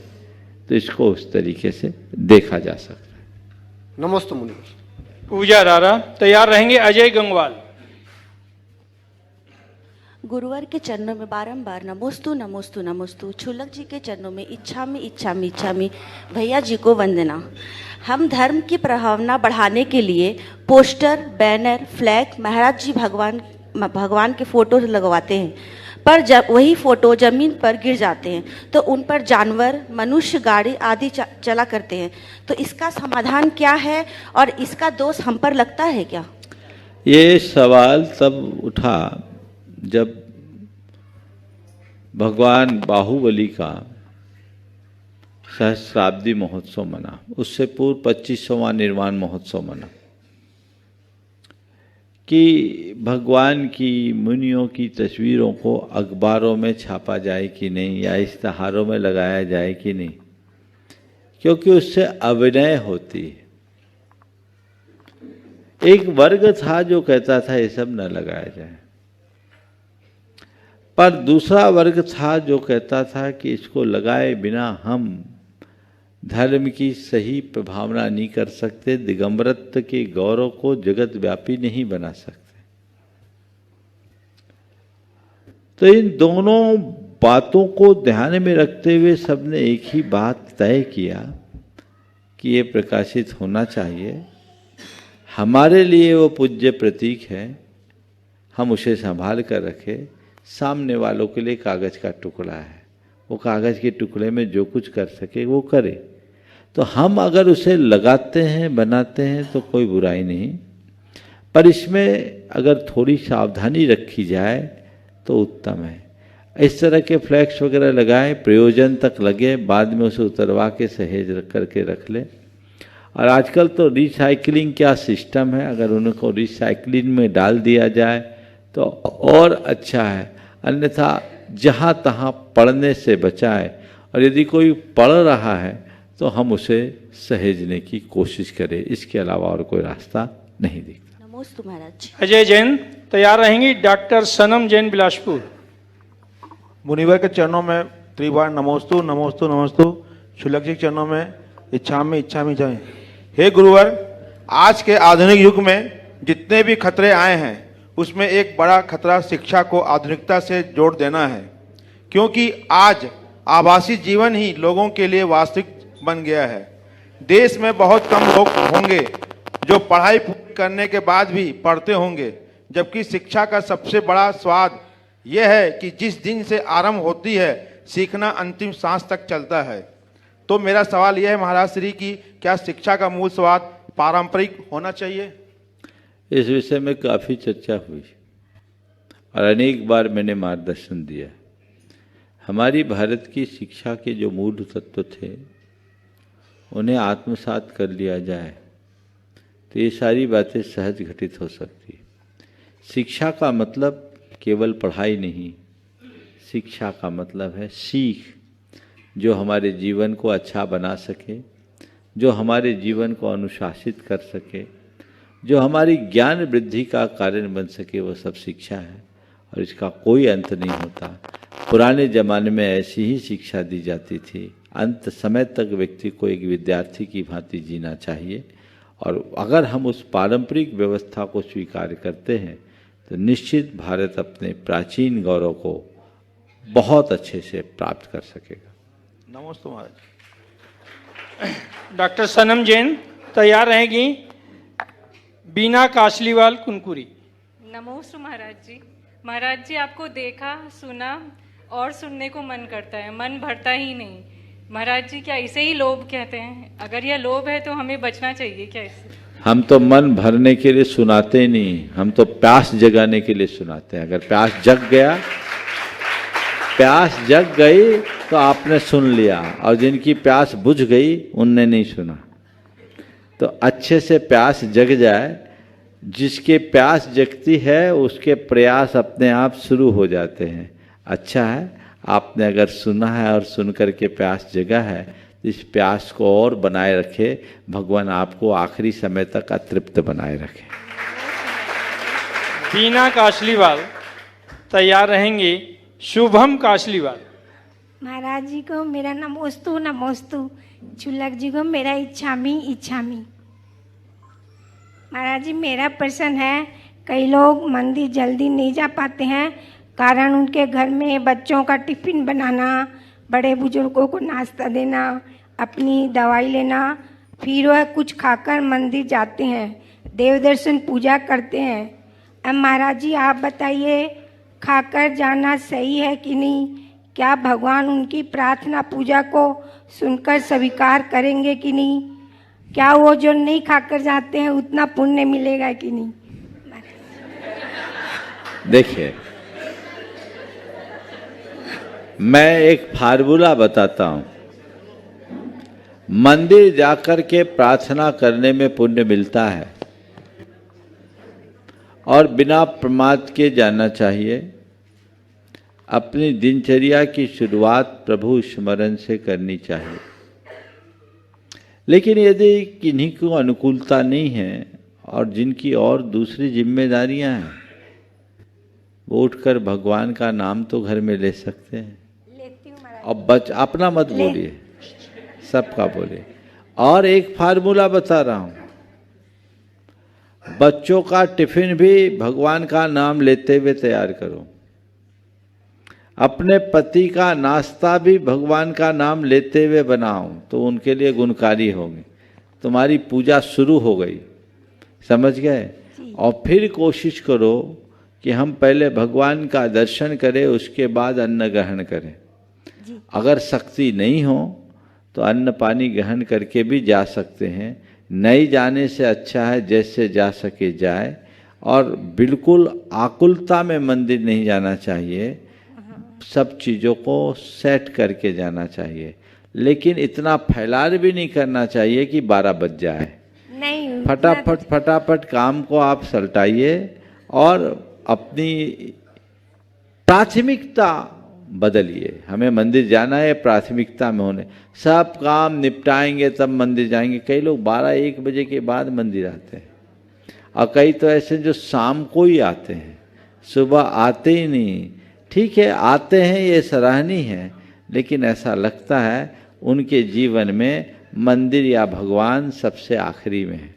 तो इसको उस तरीके से देखा जा सकता है। नमस्ते मुनि। पूजा रारा तैयार रहेंगे। अजय गंगवाल। गुरुवर के चरणों में बारंबार नमोस्तु नमोस्तु नमोस्तु। छुलक जी के चरणों में इच्छामि इच्छामि इच्छामि भैया जी को वंदना। हम धर्म की प्रभावना बढ़ाने के लिए पोस्टर, बैनर, फ्लैग, महाराज जी भगवान के फोटो लगवाते हैं, पर जब वही फोटो जमीन पर गिर जाते हैं तो उन पर जानवर, मनुष्य, गाड़ी आदि चला करते हैं। तो इसका समाधान क्या है और इसका दोष हम पर लगता है क्या? ये सवाल तब उठा जब भगवान बाहुबली का सहस्राब्दी महोत्सव मना। उससे पूर्व 25वां निर्वाण महोत्सव मना कि भगवान की मुनियों की तस्वीरों को अखबारों में छापा जाए कि नहीं, या इश्तहारों में लगाया जाए कि नहीं, क्योंकि उससे अभिनय होती है। एक वर्ग था जो कहता था ये सब न लगाया जाए, पर दूसरा वर्ग था जो कहता था कि इसको लगाए बिना हम धर्म की सही प्रभावना नहीं कर सकते, दिगंबरत्व के गौरव को जगत व्यापी नहीं बना सकते। तो इन दोनों बातों को ध्यान में रखते हुए सबने एक ही बात तय किया कि ये प्रकाशित होना चाहिए। हमारे लिए वो पूज्य प्रतीक है, हम उसे संभाल कर रखें। सामने वालों के लिए कागज़ का टुकड़ा है, वो कागज़ के टुकड़े में जो कुछ कर सके वो करे। तो हम अगर उसे लगाते हैं, बनाते हैं तो कोई बुराई नहीं, पर इसमें अगर थोड़ी सावधानी रखी जाए तो उत्तम है। इस तरह के फ्लैक्स वगैरह लगाएं, प्रयोजन तक लगे, बाद में उसे उतरवा के सहेज करके रख लें। और आजकल तो रिसाइकलिंग क्या सिस्टम है, अगर उनको रिसाइकलिंग में डाल दिया जाए तो और अच्छा है। अन्यथा जहाँ तहाँ पढ़ने से बचाए, और यदि कोई पढ़ रहा है तो हम उसे सहेजने की कोशिश करें। इसके अलावा और कोई रास्ता नहीं दिखता। नमोस्तु महाराज। अजय जैन तैयार रहेंगी। डॉक्टर सनम जैन बिलासपुर। मुनिवर के चरणों में त्रिवार नमोस्तु नमोस्तु नमोस्तु। शुल्क जी के चरणों में इच्छामि इच्छामि इच्छामि। हे गुरुवर, आज के आधुनिक युग में जितने भी खतरे आए हैं उसमें एक बड़ा खतरा शिक्षा को आधुनिकता से जोड़ देना है, क्योंकि आज आभासी जीवन ही लोगों के लिए वास्तविक बन गया है। देश में बहुत कम लोग होंगे जो पढ़ाई पूरी करने के बाद भी पढ़ते होंगे, जबकि शिक्षा का सबसे बड़ा स्वाद यह है कि जिस दिन से आरंभ होती है सीखना अंतिम सांस तक चलता है। तो मेरा सवाल यह है महाराज श्री की, क्या शिक्षा का मूल स्वाद पारंपरिक होना चाहिए? इस विषय में काफ़ी चर्चा हुई और अनेक बार मैंने मार्गदर्शन दिया। हमारी भारत की शिक्षा के जो मूल तत्व थे उन्हें आत्मसात कर लिया जाए तो ये सारी बातें सहज घटित हो सकती। शिक्षा का मतलब केवल पढ़ाई नहीं, शिक्षा का मतलब है सीख, जो हमारे जीवन को अच्छा बना सके, जो हमारे जीवन को अनुशासित कर सके, जो हमारी ज्ञान वृद्धि का कारण बन सके, वो सब शिक्षा है और इसका कोई अंत नहीं होता। पुराने ज़माने में ऐसी ही शिक्षा दी जाती थी। अंत समय तक व्यक्ति को एक विद्यार्थी की भांति जीना चाहिए, और अगर हम उस पारंपरिक व्यवस्था को स्वीकार करते हैं तो निश्चित भारत अपने प्राचीन गौरव को बहुत अच्छे से प्राप्त कर सकेगा। नमस्ते महाराज। डॉक्टर सनम जैन तैयार रहेगी। बीना काशलीवाल कुनकुरी। नमोस्तु महाराज जी। महाराज जी, आपको देखा सुना और सुनने को मन करता है, मन भरता ही नहीं। महाराज जी, क्या इसे ही लोभ कहते हैं? अगर यह लोभ है तो हमें बचना चाहिए क्या इससे? हम तो मन भरने के लिए सुनाते नहीं, हम तो प्यास जगाने के लिए सुनाते हैं। अगर प्यास जग गया, प्यास जग गई तो आपने सुन लिया, और जिनकी प्यास बुझ गई उनने नहीं सुना। तो अच्छे से प्यास जग जाए, जिसके प्यास जगती है उसके प्रयास अपने आप शुरू हो जाते हैं। अच्छा है, आपने अगर सुना है और सुन कर के प्यास जगा है, इस प्यास को और बनाए रखे। भगवान आपको आखिरी समय तक अतृप्त बनाए रखे। बीना काशलीवाल तैयार रहेंगे। शुभम काशलीवाल। महाराज जी को मेरा नमोस्तु नमोस्तु, चुलक जी को मेरा इच्छामी इच्छामी। महाराज जी मेरा प्रश्न है, कई लोग मंदिर जल्दी नहीं जा पाते हैं, कारण उनके घर में बच्चों का टिफिन बनाना, बड़े बुजुर्गों को नाश्ता देना, अपनी दवाई लेना, फिर वह कुछ खाकर मंदिर जाते हैं, देव दर्शन पूजा करते हैं। अब महाराज जी आप बताइए, खाकर जाना सही है कि नहीं? क्या भगवान उनकी प्रार्थना पूजा को सुनकर स्वीकार करेंगे कि नहीं? क्या वो जो नहीं खाकर जाते हैं उतना पुण्य मिलेगा कि नहीं? देखिए, मैं एक फार्मूला बताता हूं। मंदिर जाकर के प्रार्थना करने में पुण्य मिलता है और बिना प्रमाद के जाना चाहिए। अपनी दिनचर्या की शुरुआत प्रभु स्मरण से करनी चाहिए। लेकिन यदि किन्हीं को अनुकूलता नहीं है और जिनकी और दूसरी जिम्मेदारियां हैं, वो उठकर भगवान का नाम तो घर में ले सकते हैं। और अपना मत बोलिए, सबका बोलिए। और एक फार्मूला बता रहा हूं, बच्चों का टिफिन भी भगवान का नाम लेते हुए तैयार करो। अपने पति का नाश्ता भी भगवान का नाम लेते हुए बनाओ, तो उनके लिए गुणकारी होंगे। तुम्हारी पूजा शुरू हो गई, समझ गए? और फिर कोशिश करो कि हम पहले भगवान का दर्शन करें, उसके बाद अन्न ग्रहण करें। अगर शक्ति नहीं हो तो अन्न पानी ग्रहण करके भी जा सकते हैं। नहीं जाने से अच्छा है जैसे जा सके जाए। और बिल्कुल आकुलता में मंदिर नहीं जाना चाहिए, सब चीज़ों को सेट करके जाना चाहिए। लेकिन इतना फैलार भी नहीं करना चाहिए कि 12 बज जाए। नहीं, फटाफट काम को आप सलटाइए और अपनी प्राथमिकता बदलिए। हमें मंदिर जाना है, प्राथमिकता में होने। सब काम निपटाएंगे तब मंदिर जाएंगे। कई लोग 12-1 बजे के बाद मंदिर आते हैं, और कई तो ऐसे जो शाम को ही आते हैं, सुबह आते ही नहीं। ठीक है, आते हैं, ये सराहनीय है, लेकिन ऐसा लगता है उनके जीवन में मंदिर या भगवान सबसे आखिरी में है।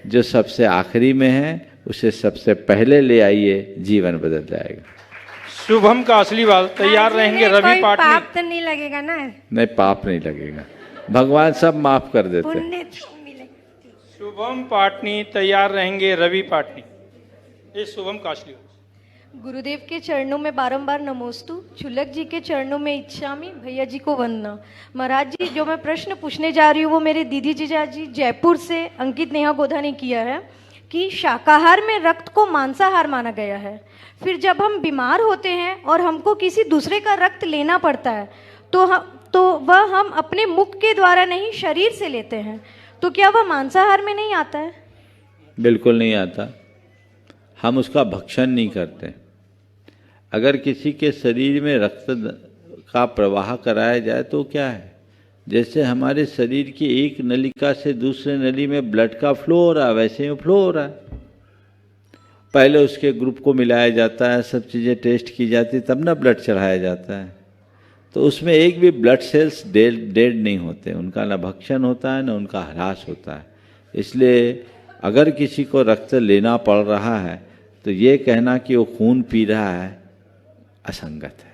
जो सबसे आखिरी में है उसे सबसे पहले ले आइए, जीवन बदल जाएगा। शुभम काशलीवाल तैयार रहेंगे। रवि पाटनी। पाप तो नहीं लगेगा ना? नहीं, पाप नहीं लगेगा, भगवान सब माफ कर देते हैं। पुण्य तो मिलेगा। शुभम पाटनी तैयार रहेंगे। रवि पाटनी। ये शुभम काशलीवाल। गुरुदेव के चरणों में बारंबार नमोस्तु, चुलक जी के चरणों में इच्छामी, भैया जी को वंदना। महाराज जी, जो मैं प्रश्न पूछने जा रही हूँ वो मेरे दीदी जीजा जी जयपुर से अंकित नेहा गोधा ने किया है कि शाकाहार में रक्त को मांसाहार माना गया है। फिर जब हम बीमार होते हैं और हमको किसी दूसरे का रक्त लेना पड़ता है तो वह हम अपने मुख के द्वारा नहीं, शरीर से लेते हैं। तो क्या वह मांसाहार में नहीं आता है? बिल्कुल नहीं आता। हम उसका भक्षण नहीं करते। अगर किसी के शरीर में रक्त का प्रवाह कराया जाए तो क्या है, जैसे हमारे शरीर की एक नलिका से दूसरे नली में ब्लड का फ्लो हो रहा है, वैसे ही फ्लो हो रहा है। पहले उसके ग्रुप को मिलाया जाता है, सब चीज़ें टेस्ट की जाती, तब ना ब्लड चढ़ाया जाता है। तो उसमें एक भी ब्लड सेल्स डेड नहीं होते, उनका ना भक्षण होता है ना उनका ह्रास होता है। इसलिए अगर किसी को रक्त लेना पड़ रहा है तो ये कहना कि वो खून पी रहा है असंगत है।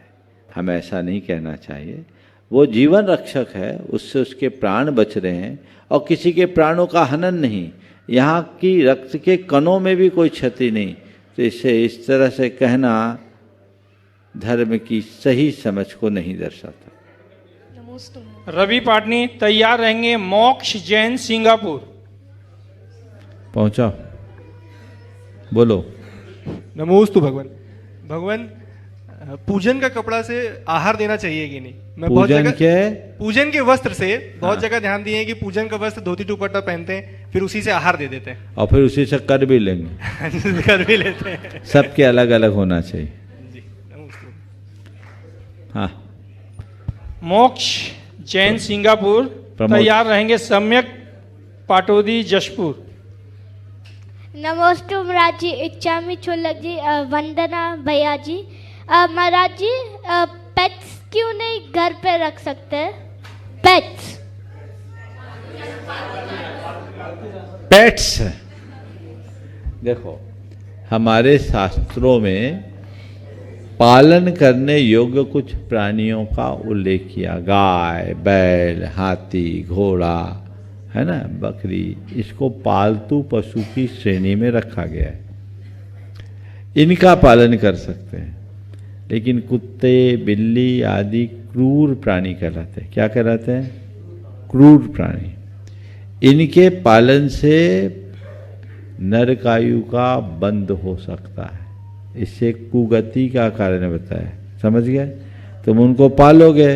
हमें ऐसा नहीं कहना चाहिए। वो जीवन रक्षक है, उससे उसके प्राण बच रहे हैं और किसी के प्राणों का हनन नहीं। यहाँ की रक्त के कणों में भी कोई क्षति नहीं। तो इसे इस तरह से कहना धर्म की सही समझ को नहीं दर्शाता। रवि पाटनी तैयार रहेंगे। मोक्ष जैन सिंगापुर। पहुंचा, बोलो। नमोस्तु भगवान। भगवान, पूजन का कपड़ा से आहार देना चाहिए कि नहीं? मैं बहुत पूजन जगह के पूजन के वस्त्र से बहुत जगह ध्यान दिए हैं कि पूजन का वस्त्र धोती दुपट्टा पहनते हैं, फिर उसी से आहार दे देते हैं और फिर उसी से कर भी लेंगे। कर भी लेते हैं। सबके अलग अलग होना चाहिए। हाँ। मोक्ष जैन सिंगापुर। तैयार रहेंगे सम्यक पाटोदी जशपुर। नमोस्तु महाराज जी, इच्छामी छुल्लक जी, वंदना भैया जी। महाराज जी, पेट्स क्यों नहीं घर पे रख सकते? पेट्स देखो, हमारे शास्त्रों में पालन करने योग्य कुछ प्राणियों का उल्लेख किया। गाय, बैल, हाथी, घोड़ा, है ना, बकरी, इसको पालतू पशु की श्रेणी में रखा गया है। इनका पालन कर सकते हैं, लेकिन कुत्ते, बिल्ली आदि क्रूर प्राणी कहलाते हैं। क्या कहलाते हैं? क्रूर प्राणी। इनके पालन से नरकायु का बंद हो सकता है, इससे कुगति का कारण बताया। समझ गए? तुम उनको पालोगे,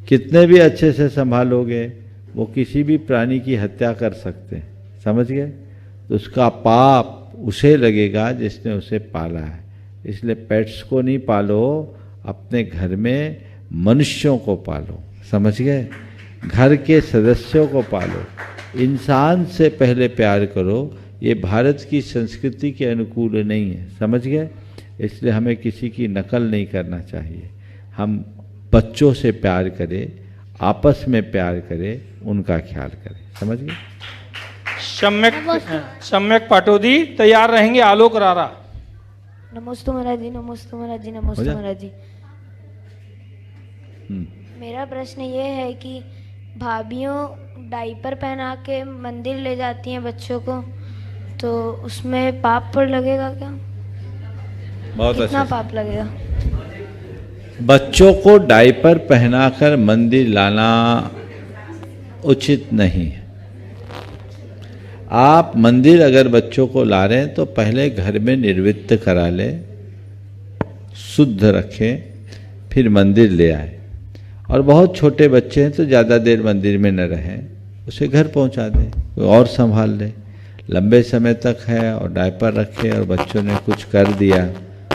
कितने भी अच्छे से संभालोगे, वो किसी भी प्राणी की हत्या कर सकते हैं। समझ गए? तो उसका पाप उसे लगेगा जिसने उसे पाला है। इसलिए पेट्स को नहीं पालो, अपने घर में मनुष्यों को पालो। समझ गए? घर के सदस्यों को पालो, इंसान से पहले प्यार करो। ये भारत की संस्कृति के अनुकूल नहीं है। समझ गए? इसलिए हमें किसी की नकल नहीं करना चाहिए। हम बच्चों से प्यार करें, आपस में प्यार करें, उनका ख्याल करें। समझ गए? सम्यक पाटोदी। तैयार रहेंगे आलोक रारा। नमोस्तु महाराज जी, नमोस्तु महाराज जी, नमोस्तु महाराज जी। मेरा प्रश्न ये है कि भाभियों डायपर पहना के मंदिर ले जाती हैं बच्चों को, तो उसमें पाप पर लगेगा क्या? बहुत कितना अच्छा। पाप लगेगा? बच्चों को डायपर पहनाकर मंदिर लाना उचित नहीं है। आप मंदिर अगर बच्चों को ला रहे हैं तो पहले घर में निर्वित्त करा लें, शुद्ध रखें, फिर मंदिर ले आए। और बहुत छोटे बच्चे हैं तो ज़्यादा देर मंदिर में न रहें, उसे घर पहुंचा दें, कोई और संभाल ले। लंबे समय तक है और डायपर रखे और बच्चों ने कुछ कर दिया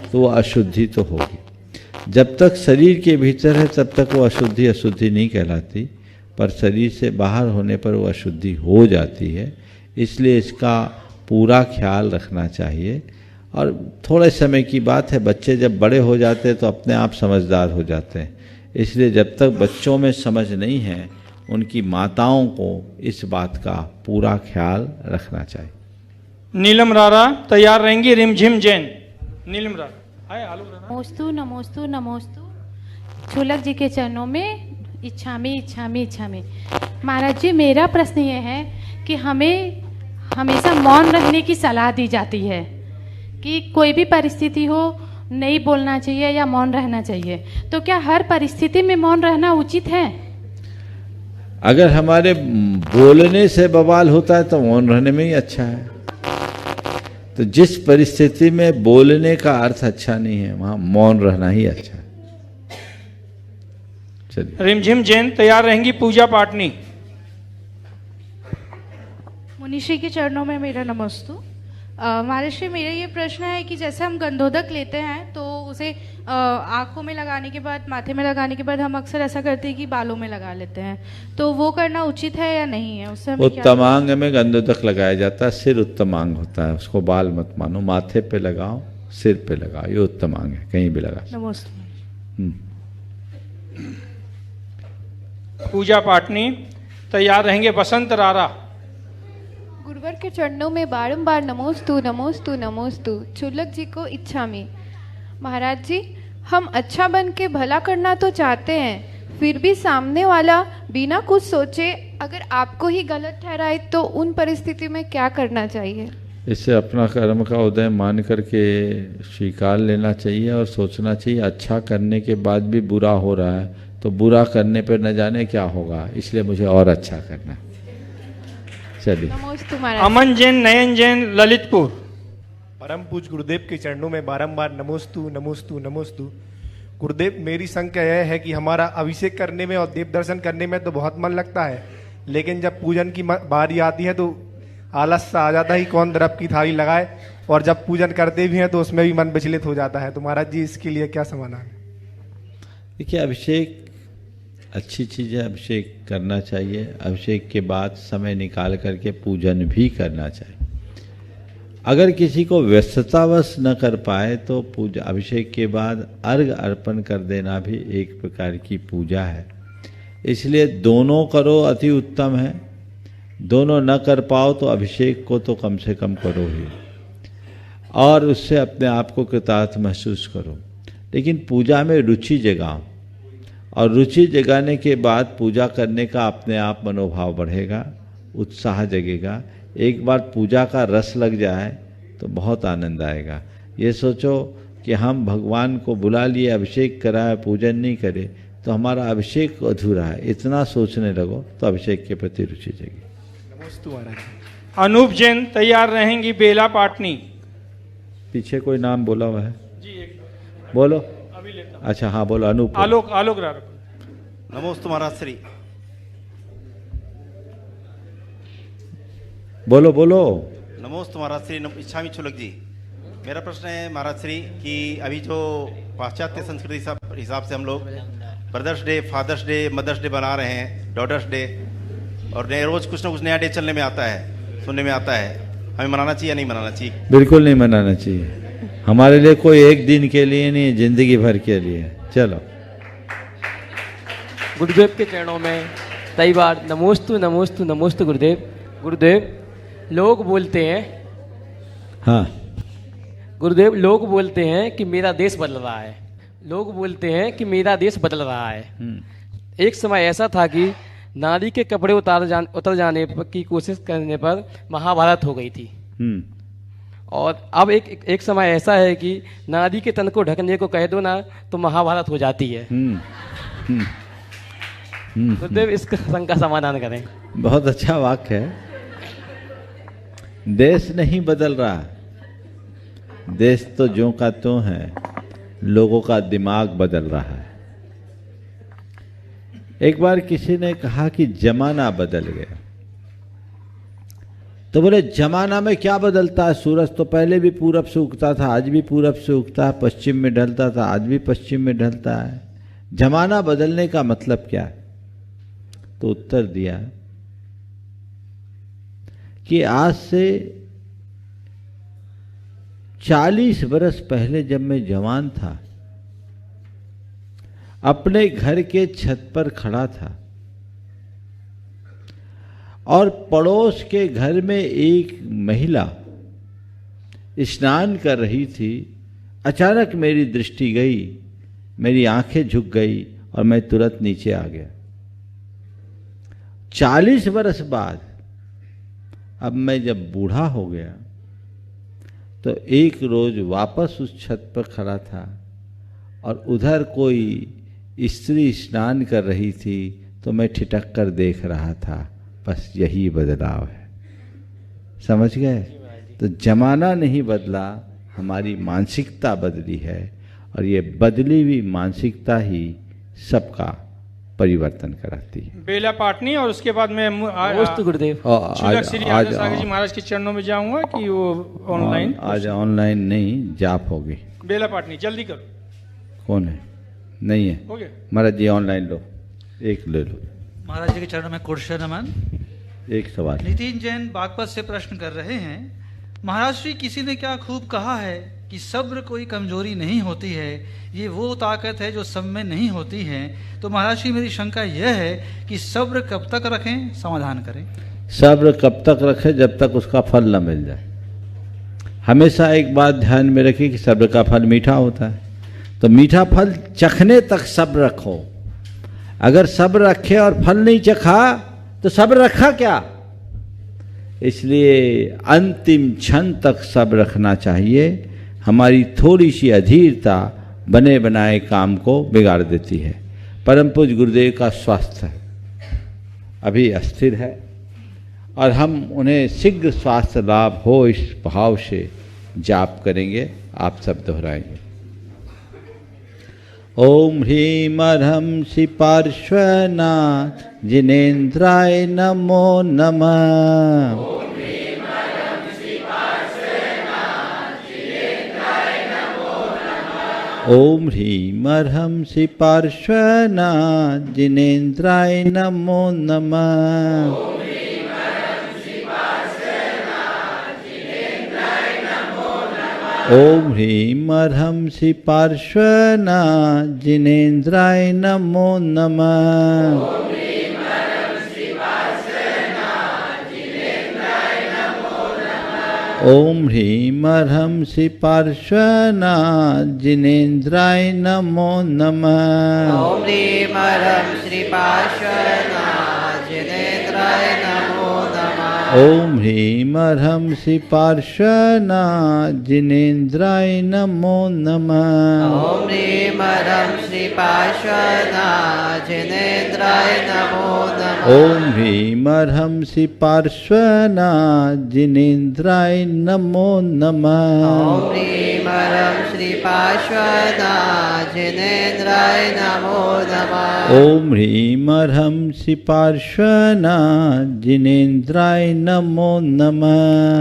तो वो अशुद्धि तो होगी। जब तक शरीर के भीतर है तब तक वो अशुद्धि अशुद्धि नहीं कहलाती, पर शरीर से बाहर होने पर वो अशुद्धि हो जाती है। इसलिए इसका पूरा ख्याल रखना चाहिए। और थोड़े समय की बात है, बच्चे जब बड़े हो जाते हैं तो अपने आप समझदार हो जाते हैं। इसलिए जब तक बच्चों में समझ नहीं है, उनकी माताओं को इस बात का पूरा ख्याल रखना चाहिए। नीलम रारा। तैयार रहेंगी रिमझिम जैन। नीलम रारा। नमोस्तु नमोस्तु नमोस्तु। छुलक जी के चरणों में इच्छामी इच्छामी इच्छामी। महाराज जी, मेरा प्रश्न ये है कि हमें हमेशा मौन रहने की सलाह दी जाती है कि कोई भी परिस्थिति हो नहीं बोलना चाहिए या मौन रहना चाहिए, तो क्या हर परिस्थिति में मौन रहना उचित है? अगर हमारे बोलने से बवाल होता है तो मौन रहने में ही अच्छा है। तो जिस परिस्थिति में बोलने का अर्थ अच्छा नहीं है, वहां मौन रहना ही अच्छा है। चलिए। रिमझिम जैन। तैयार रहेंगी पूजा पाटनी। मुनिश्री के चरणों में मेरा नमस्तु। महाराष्ट्र, मेरा ये प्रश्न है कि जैसे हम गंधोदक लेते हैं तो उसे आँखों में लगाने के बाद, माथे में लगाने के बाद हम अक्सर ऐसा करते हैं कि बालों में लगा लेते हैं, तो वो करना उचित है या नहीं है? उससे हमें क्या? उत्तमांग में गंधोदक लगाया जाता है। सिर उत्तमांग होता है, उसको बाल मत मानो। माथे पे लगाओ, सिर पे लगाओ, ये उत्तमांग है, कहीं भी लगा। नमस्ते। पूजा पाटनी। तैयार रहेंगे बसंत रारा। गुरुवर के चरणों में बारंबार नमोस्तु नमोस्तु नमोस्तु। छुल्लक जी को इच्छामी। महाराज जी, हम अच्छा बन के भला करना तो चाहते हैं, फिर भी सामने वाला बिना कुछ सोचे अगर आपको ही गलत ठहराए तो उन परिस्थिति में क्या करना चाहिए? इससे अपना कर्म का उदय मान करके स्वीकार लेना चाहिए और सोचना चाहिए अच्छा करने के बाद भी बुरा हो रहा है तो बुरा करने पर न जाने क्या होगा, इसलिए मुझे और अच्छा करना है। चलिए। अमन जैन, नयन जैन, ललितपुर। परम पूज गुरुदेव के चरणों में बारंबार नमोस्तु नमोस्तु नमोस्तु। गुरुदेव, मेरी शंका यह है कि हमारा अभिषेक करने में और देव दर्शन करने में तो बहुत मन लगता है, लेकिन जब पूजन की बारी आती है तो आलस सा आ जाता है, कौन द्रव की थाली लगाए, और जब पूजन करते भी हैं तो उसमें भी मन विचलित हो जाता है। तो महाराज जी, इसके लिए क्या समाधान है? देखिए, अभिषेक अच्छी चीज़ है, अभिषेक करना चाहिए। अभिषेक के बाद समय निकाल करके पूजन भी करना चाहिए। अगर किसी को व्यस्ततावश न कर पाए तो पूजा अभिषेक के बाद अर्घ अर्पण कर देना भी एक प्रकार की पूजा है। इसलिए दोनों करो अति उत्तम है। दोनों न कर पाओ तो अभिषेक को तो कम से कम करो ही, और उससे अपने आप को कृतार्थ महसूस करो। लेकिन पूजा में रुचि जगाओ, और रुचि जगाने के बाद पूजा करने का अपने आप मनोभाव बढ़ेगा, उत्साह जगेगा। एक बार पूजा का रस लग जाए तो बहुत आनंद आएगा। ये सोचो कि हम भगवान को बुला लिए, अभिषेक कराए, पूजन नहीं करे तो हमारा अभिषेक अधूरा है। इतना सोचने लगो तो अभिषेक के प्रति रुचि जगेगी। अनूप जैन तैयार रहेंगी, बेला पाटनी। पीछे कोई नाम बोला हुआ है जी, एक बोलो। अभी लेता हूं। अच्छा हाँ बोलो। अनूप। आलोक आलोक रार। नमोस्तु महाराज श्री। बोलो बोलो। नमोस्तु महाराज श्री। इच्छामी छुलक जी, मेरा प्रश्न है महाराज श्री कि अभी जो पाश्चात्य संस्कृति हिसाब से हम लोग Brother's Day, Father's Day, Mother's Day बना रहे हैं, डॉटर्स डे, और रोज कुछ ना कुछ नया डे चलने में आता है, सुनने में आता है। हमें मनाना चाहिए या नहीं मनाना चाहिए? बिल्कुल नहीं मनाना चाहिए। हमारे लिए कोई एक दिन के लिए नहीं, जिंदगी भर के लिए। चलो। गुरुदेव के चरणों में कई बार नमोस्तु नमोस्तु नमोस्तु गुरुदेव। गुरुदेव, लोग बोलते हैं, हाँ गुरुदेव लोग बोलते हैं कि मेरा देश बदल रहा है। लोग बोलते हैं कि मेरा देश बदल रहा है। एक समय ऐसा था कि नारी के कपड़े उतर जाने की कोशिश करने पर महाभारत हो गई थी। और अब एक समय ऐसा है कि नारी के तन को ढकने को कह दो ना तो महाभारत हो जाती है। गुरुदेव, इसका शंका समाधान करें। बहुत अच्छा वाक्य है। देश नहीं बदल रहा, देश तो ज्यों का त्यों है, लोगों का दिमाग बदल रहा है। एक बार किसी ने कहा कि जमाना बदल गया, तो बोले जमाना में क्या बदलता है? सूरज तो पहले भी पूरब से उगता था, आज भी पूरब से उगता है, पश्चिम में ढलता था, आज भी पश्चिम में ढलता है। जमाना बदलने का मतलब क्या है? तो उत्तर दिया कि आज से 40 बरस पहले जब मैं जवान था, अपने घर के छत पर खड़ा था और पड़ोस के घर में एक महिला स्नान कर रही थी। अचानक मेरी दृष्टि गई, मेरी आंखें झुक गई और मैं तुरंत नीचे आ गया। 40 बरस बाद अब मैं जब बूढ़ा हो गया तो एक रोज वापस उस छत पर खड़ा था और उधर कोई स्त्री स्नान कर रही थी, तो मैं ठिठक कर देख रहा था। बस यही बदलाव है। समझ गए? तो जमाना नहीं बदला, हमारी मानसिकता बदली है, और ये बदली हुई मानसिकता ही सबका परिवर्तन कराती है। बेला पाटनी, और उसके बाद मैं गुरुदेव श्री आदर्श सागर जी महाराज के चरणों में जाऊंगा कि वो ऑनलाइन? आज ऑनलाइन नहीं, जाप होगी। बेला पाटनी जल्दी करो। कौन है? नहीं है। हो गया महाराज जी ऑनलाइन लो, एक ले लो। महाराज जी के चरणों में कुर्शा नमन। एक सवाल। नितिन जैन बागपत से प्रश्न कर रहे हैं, महाराज श्री किसी ने क्या खूब कहा है कि सब्र कोई कमजोरी नहीं होती है, ये वो ताकत है जो सब में नहीं होती है। तो महाराज श्री मेरी शंका यह है कि सब्र कब तक रखें, समाधान करें। सब्र कब तक रखें? जब तक उसका फल न मिल जाए। हमेशा एक बात ध्यान में रखिए कि सब्र का फल मीठा होता है, तो मीठा फल चखने तक सब्र रखो। अगर सब्र रखे और फल नहीं चखा तो सब्र रखा क्या? इसलिए अंतिम क्षण तक सब्र रखना चाहिए। हमारी थोड़ी सी अधीरता बने बनाए काम को बिगाड़ देती है। परम पूज्य गुरुदेव का स्वास्थ्य अभी अस्थिर है और हम उन्हें शीघ्र स्वास्थ्य लाभ हो इस भाव से जाप करेंगे। आप सब दोहराएंगे। ओम ह्रीं अर्हंसि पार्श्वनाथ जिनेन्द्राय नमो नमः। ओम ह्रीं अर्हं श्री पार्श्वनाथ जिनेन्द्राय नमो नमः। ओम ह्रीं अर्हं श्री पार्श्वनाथ जिनेन्द्राय नमो नमः। ओम ह्रीं अर्हं श्री पार्श्वनाथ जिनेन्द्राय नमो नमः। ओम ह्रीं अर्हं श्री पार्श्वनाथ जिनेन्द्राय नमो नमः। ओम ह्रीं अर्हं श्री पार्श्वनाथ जिनेन्द्राय नमो नमः। ओम ह्रीं अर्हं श्री पार्श्वनाथ जिनेन्द्राय नमो नमः। ओम ह्रीं अर्हं श्री पार्श्वनाथ जिनेन्द्राय नमो नमः। ओम ह्रीं अर्हं श्री पार्श्वनाथ जिनेन्द्राय नमो नमः। ओम ह्रीं अर्हं श्री पार्श्वनाथ जिनेन्द्राय नमो नमः। ओम ह्रीं अर्हं श्री पार्श्वनाथ जिनेन्द्राय नमो नमः।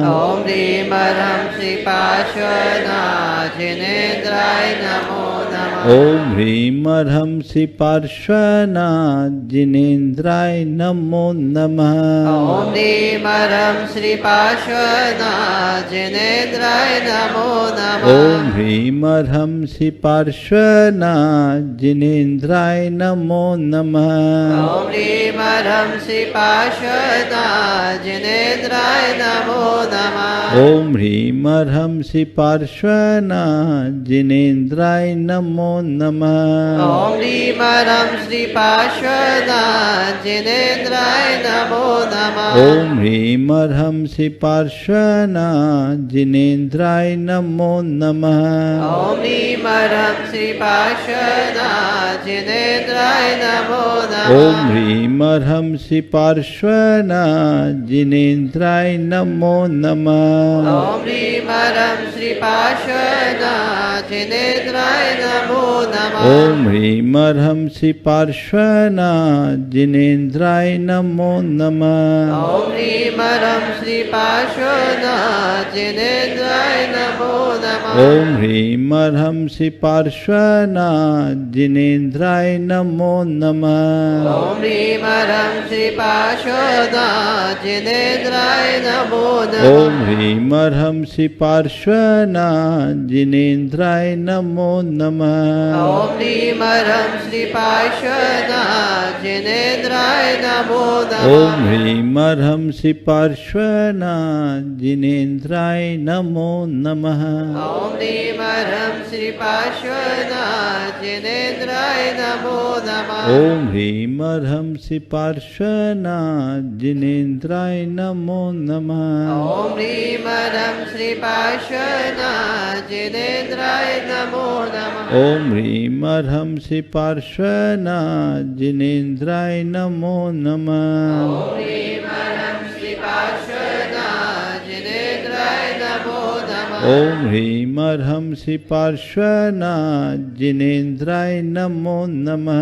ओम ह्रीं अर्हं श्री पार्श्वनाथ जिनेन्द्राय नमो नमः। ओम ह्रीं अर्हं श्री पार्श्वनाथ जिनेन्द्राय नमो नमः। ओम ह्रीं अर्हं श्री पार्श्वनाथ जिनेन्द्राय नमो नमः। ओम ह्रीं अर्हं श्री पार्श्वनाथ जिनेन्द्राय नमो नमः। ओम ह्रीं अर्हं श्री पार्श्वनाथ जिनेन्द्राय नमो नमः। ओम ह्रीं अर्हं श्री पार्श्वनाथ जिनेन्द्राय नमो नमः। ओम ह्रीं अर्हं श्री पार्श्वनाथ जिनेन्द्राय नमो नमः। ओम ह्रीं अर्हं श्री पार्श्वनाथ जिनेन्द्राय नमो नमः। ओम ह्रीं अर्हं श्री पार्श्वनाथ जिनेन्द्राय नमो नमः। ओम ह्रीं अर्हं श्री पार्श्वनाथ जिनेन्द्राय नमो नमः। ओम ह्रीं अर्हं श्री पार्श्वनाथ जिनेन्द्राय नमो नमः। ओम ह्रीं अर्हं श्री पार्श्वनाथ जिनेन्द्राय नमो नमः। ओम ह्रीं अर्हं श्री पार्श्वनाथ जिनेन्द्राय नमो नमः। ओम ह्रीं अर्हं श्री पार्श्वनाथ जिनेन्द्राय नमो नमः। ओम ह्रीं अर्हं श्री पार्श्वनाथ जिनेन्द्राय नमो नमः। ओम ह्रीं अर्हं श्री पार्श्वनाथ जिनेन्द्राय नमो नमः। ओम ह्रीं अर्हं श्री पार्श्वनाथ जिनेन्द्राय नमो नमः। ओम ह्रीं अर्हं श्री पार्श्वनाथ जिनेन्द्राय नमो नमः। ओम ह्रीं अर्हं श्री पार्श्वनाथ जिनेन्द्राय नमो नमः। ओम ह्रीं अर्हं श्री पार्श्वनाथ जिनेन्द्राय नमो नमः। ओम ह्रीं अर्हं श्री पार्श्वनाथ जिनेन्द्राय नमो नमः। ओम ह्रीं अर्हं श्री पार्श्वनाथ जिनेन्द्राय नमो नमः। ओम ह्रीं अर्हं श्री पार्श्वनाथ जिनेन्द्राय नमो नमः। ओम ह्रीं अर्हं श्री पार्श्वनाथ जिनेन्द्राय नमो नमः। ओम ह्रीं अर्हं श्री पार्श्वनाथ जिनेन्द्राय नमो नमः।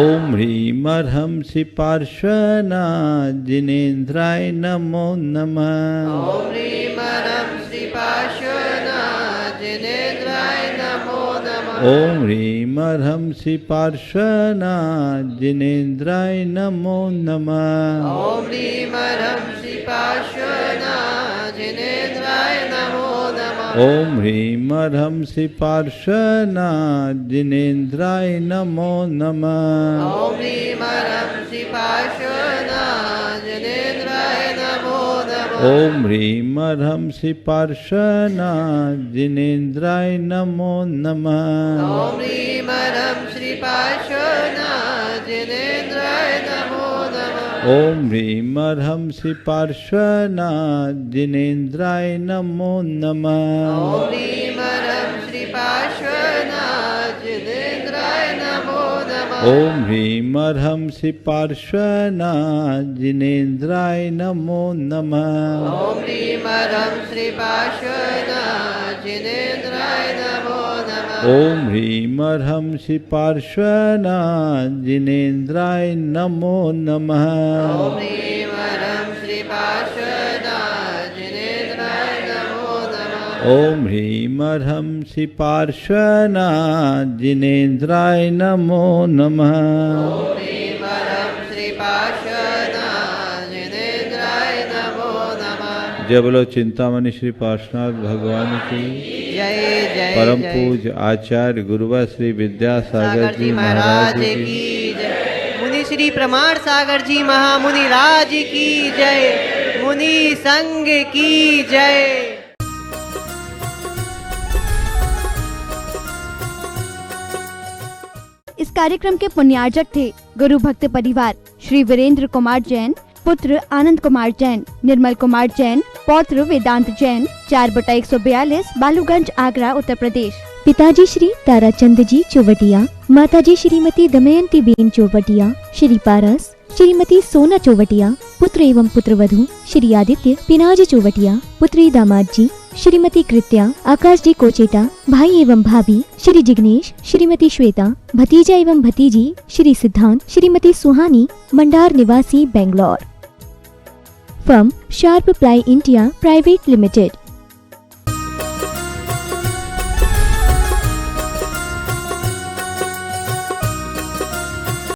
ओम ह्रीं अर्हं श्री पार्श्वनाथ जिनेन्द्राय नमो नमः। ओम ह्रीं अर्हं श्री पार्श्वनाथ जिनेन्द्राय नमो नमः। ओम ह्रीं अर्हं श्री पार्श्वनाथ जिनेन्द्राय नमो नमः। ओम ह्रीं अर्हं श्री पार्श्वनाथ जिनेन्द्राय नमो नमः। ओम ह्रीं अर्हं श्री पार्श्वनाथ जिनेन्द्राय नमो नमः। ओम ह्रीं अर्हं श्री पार्श्वनाथ जिनेन्द्राय नमो नमः। ओम ह्रीं अर्हं श्री पार्श्वनाथ जिनेन्द्राय नमो नमः। ओम ह्रीं अर्हं श्री पार्श्वनाथ जिनेन्द्राय नमो नमः। ओम ह्रीं अर्हं श्री पार्श्वनाथ जिनेन्द्राय नमो नमः। ओम ह्रीं अर्हं श्री पार्श्वनाथ जिनेन्द्राय नमो नमः। ओम ह्रीं अर्हं श्री पार्श्वनाथ जिनेन्द्राय नमो नमः। ओम ह्रीं अर्हं श्री पार्श्वनाथ जिनेन्द्राय नमो नमः। ओम ह्रीं अर्हं श्री पार्श्वनाथ ओम ह्रीं ह्रम श्री पार्श्वनाथ जिनेन्द्राय नमो नमः। जय बोलो चिंतामणि श्री पार्श्वनाथ भगवान की जय। परम पूज्य आचार्य गुरुवर श्री विद्यासागर जी महाराज की जय। मुनि श्री प्रमाण सागर जी महामुनि राज की जय। मुनि संघ की जय। इस कार्यक्रम के पुण्यार्जक थे गुरु भक्त परिवार श्री वीरेंद्र कुमार जैन, पुत्र आनंद कुमार जैन, निर्मल कुमार जैन, पौत्र वेदांत जैन, 4/142 बालूगंज आगरा उत्तर प्रदेश। पिताजी श्री ताराचंद जी चौवटिया, माताजी श्रीमती दमयंती बेन चौवटिया, श्री पारस श्रीमती सोना चौवटिया, पुत्र एवं पुत्रवधू श्री आदित्य पिनाजी चौवटिया, पुत्री दामाद जी श्रीमती कृत्या, आकाश जी कोचेटा, भाई एवं भाभी श्री जिग्नेश श्रीमती श्वेता, भतीजा एवं भतीजी श्री सिद्धांत श्रीमती सुहानी, मंडार निवासी Bangalore. Firm sharp ply India private limited.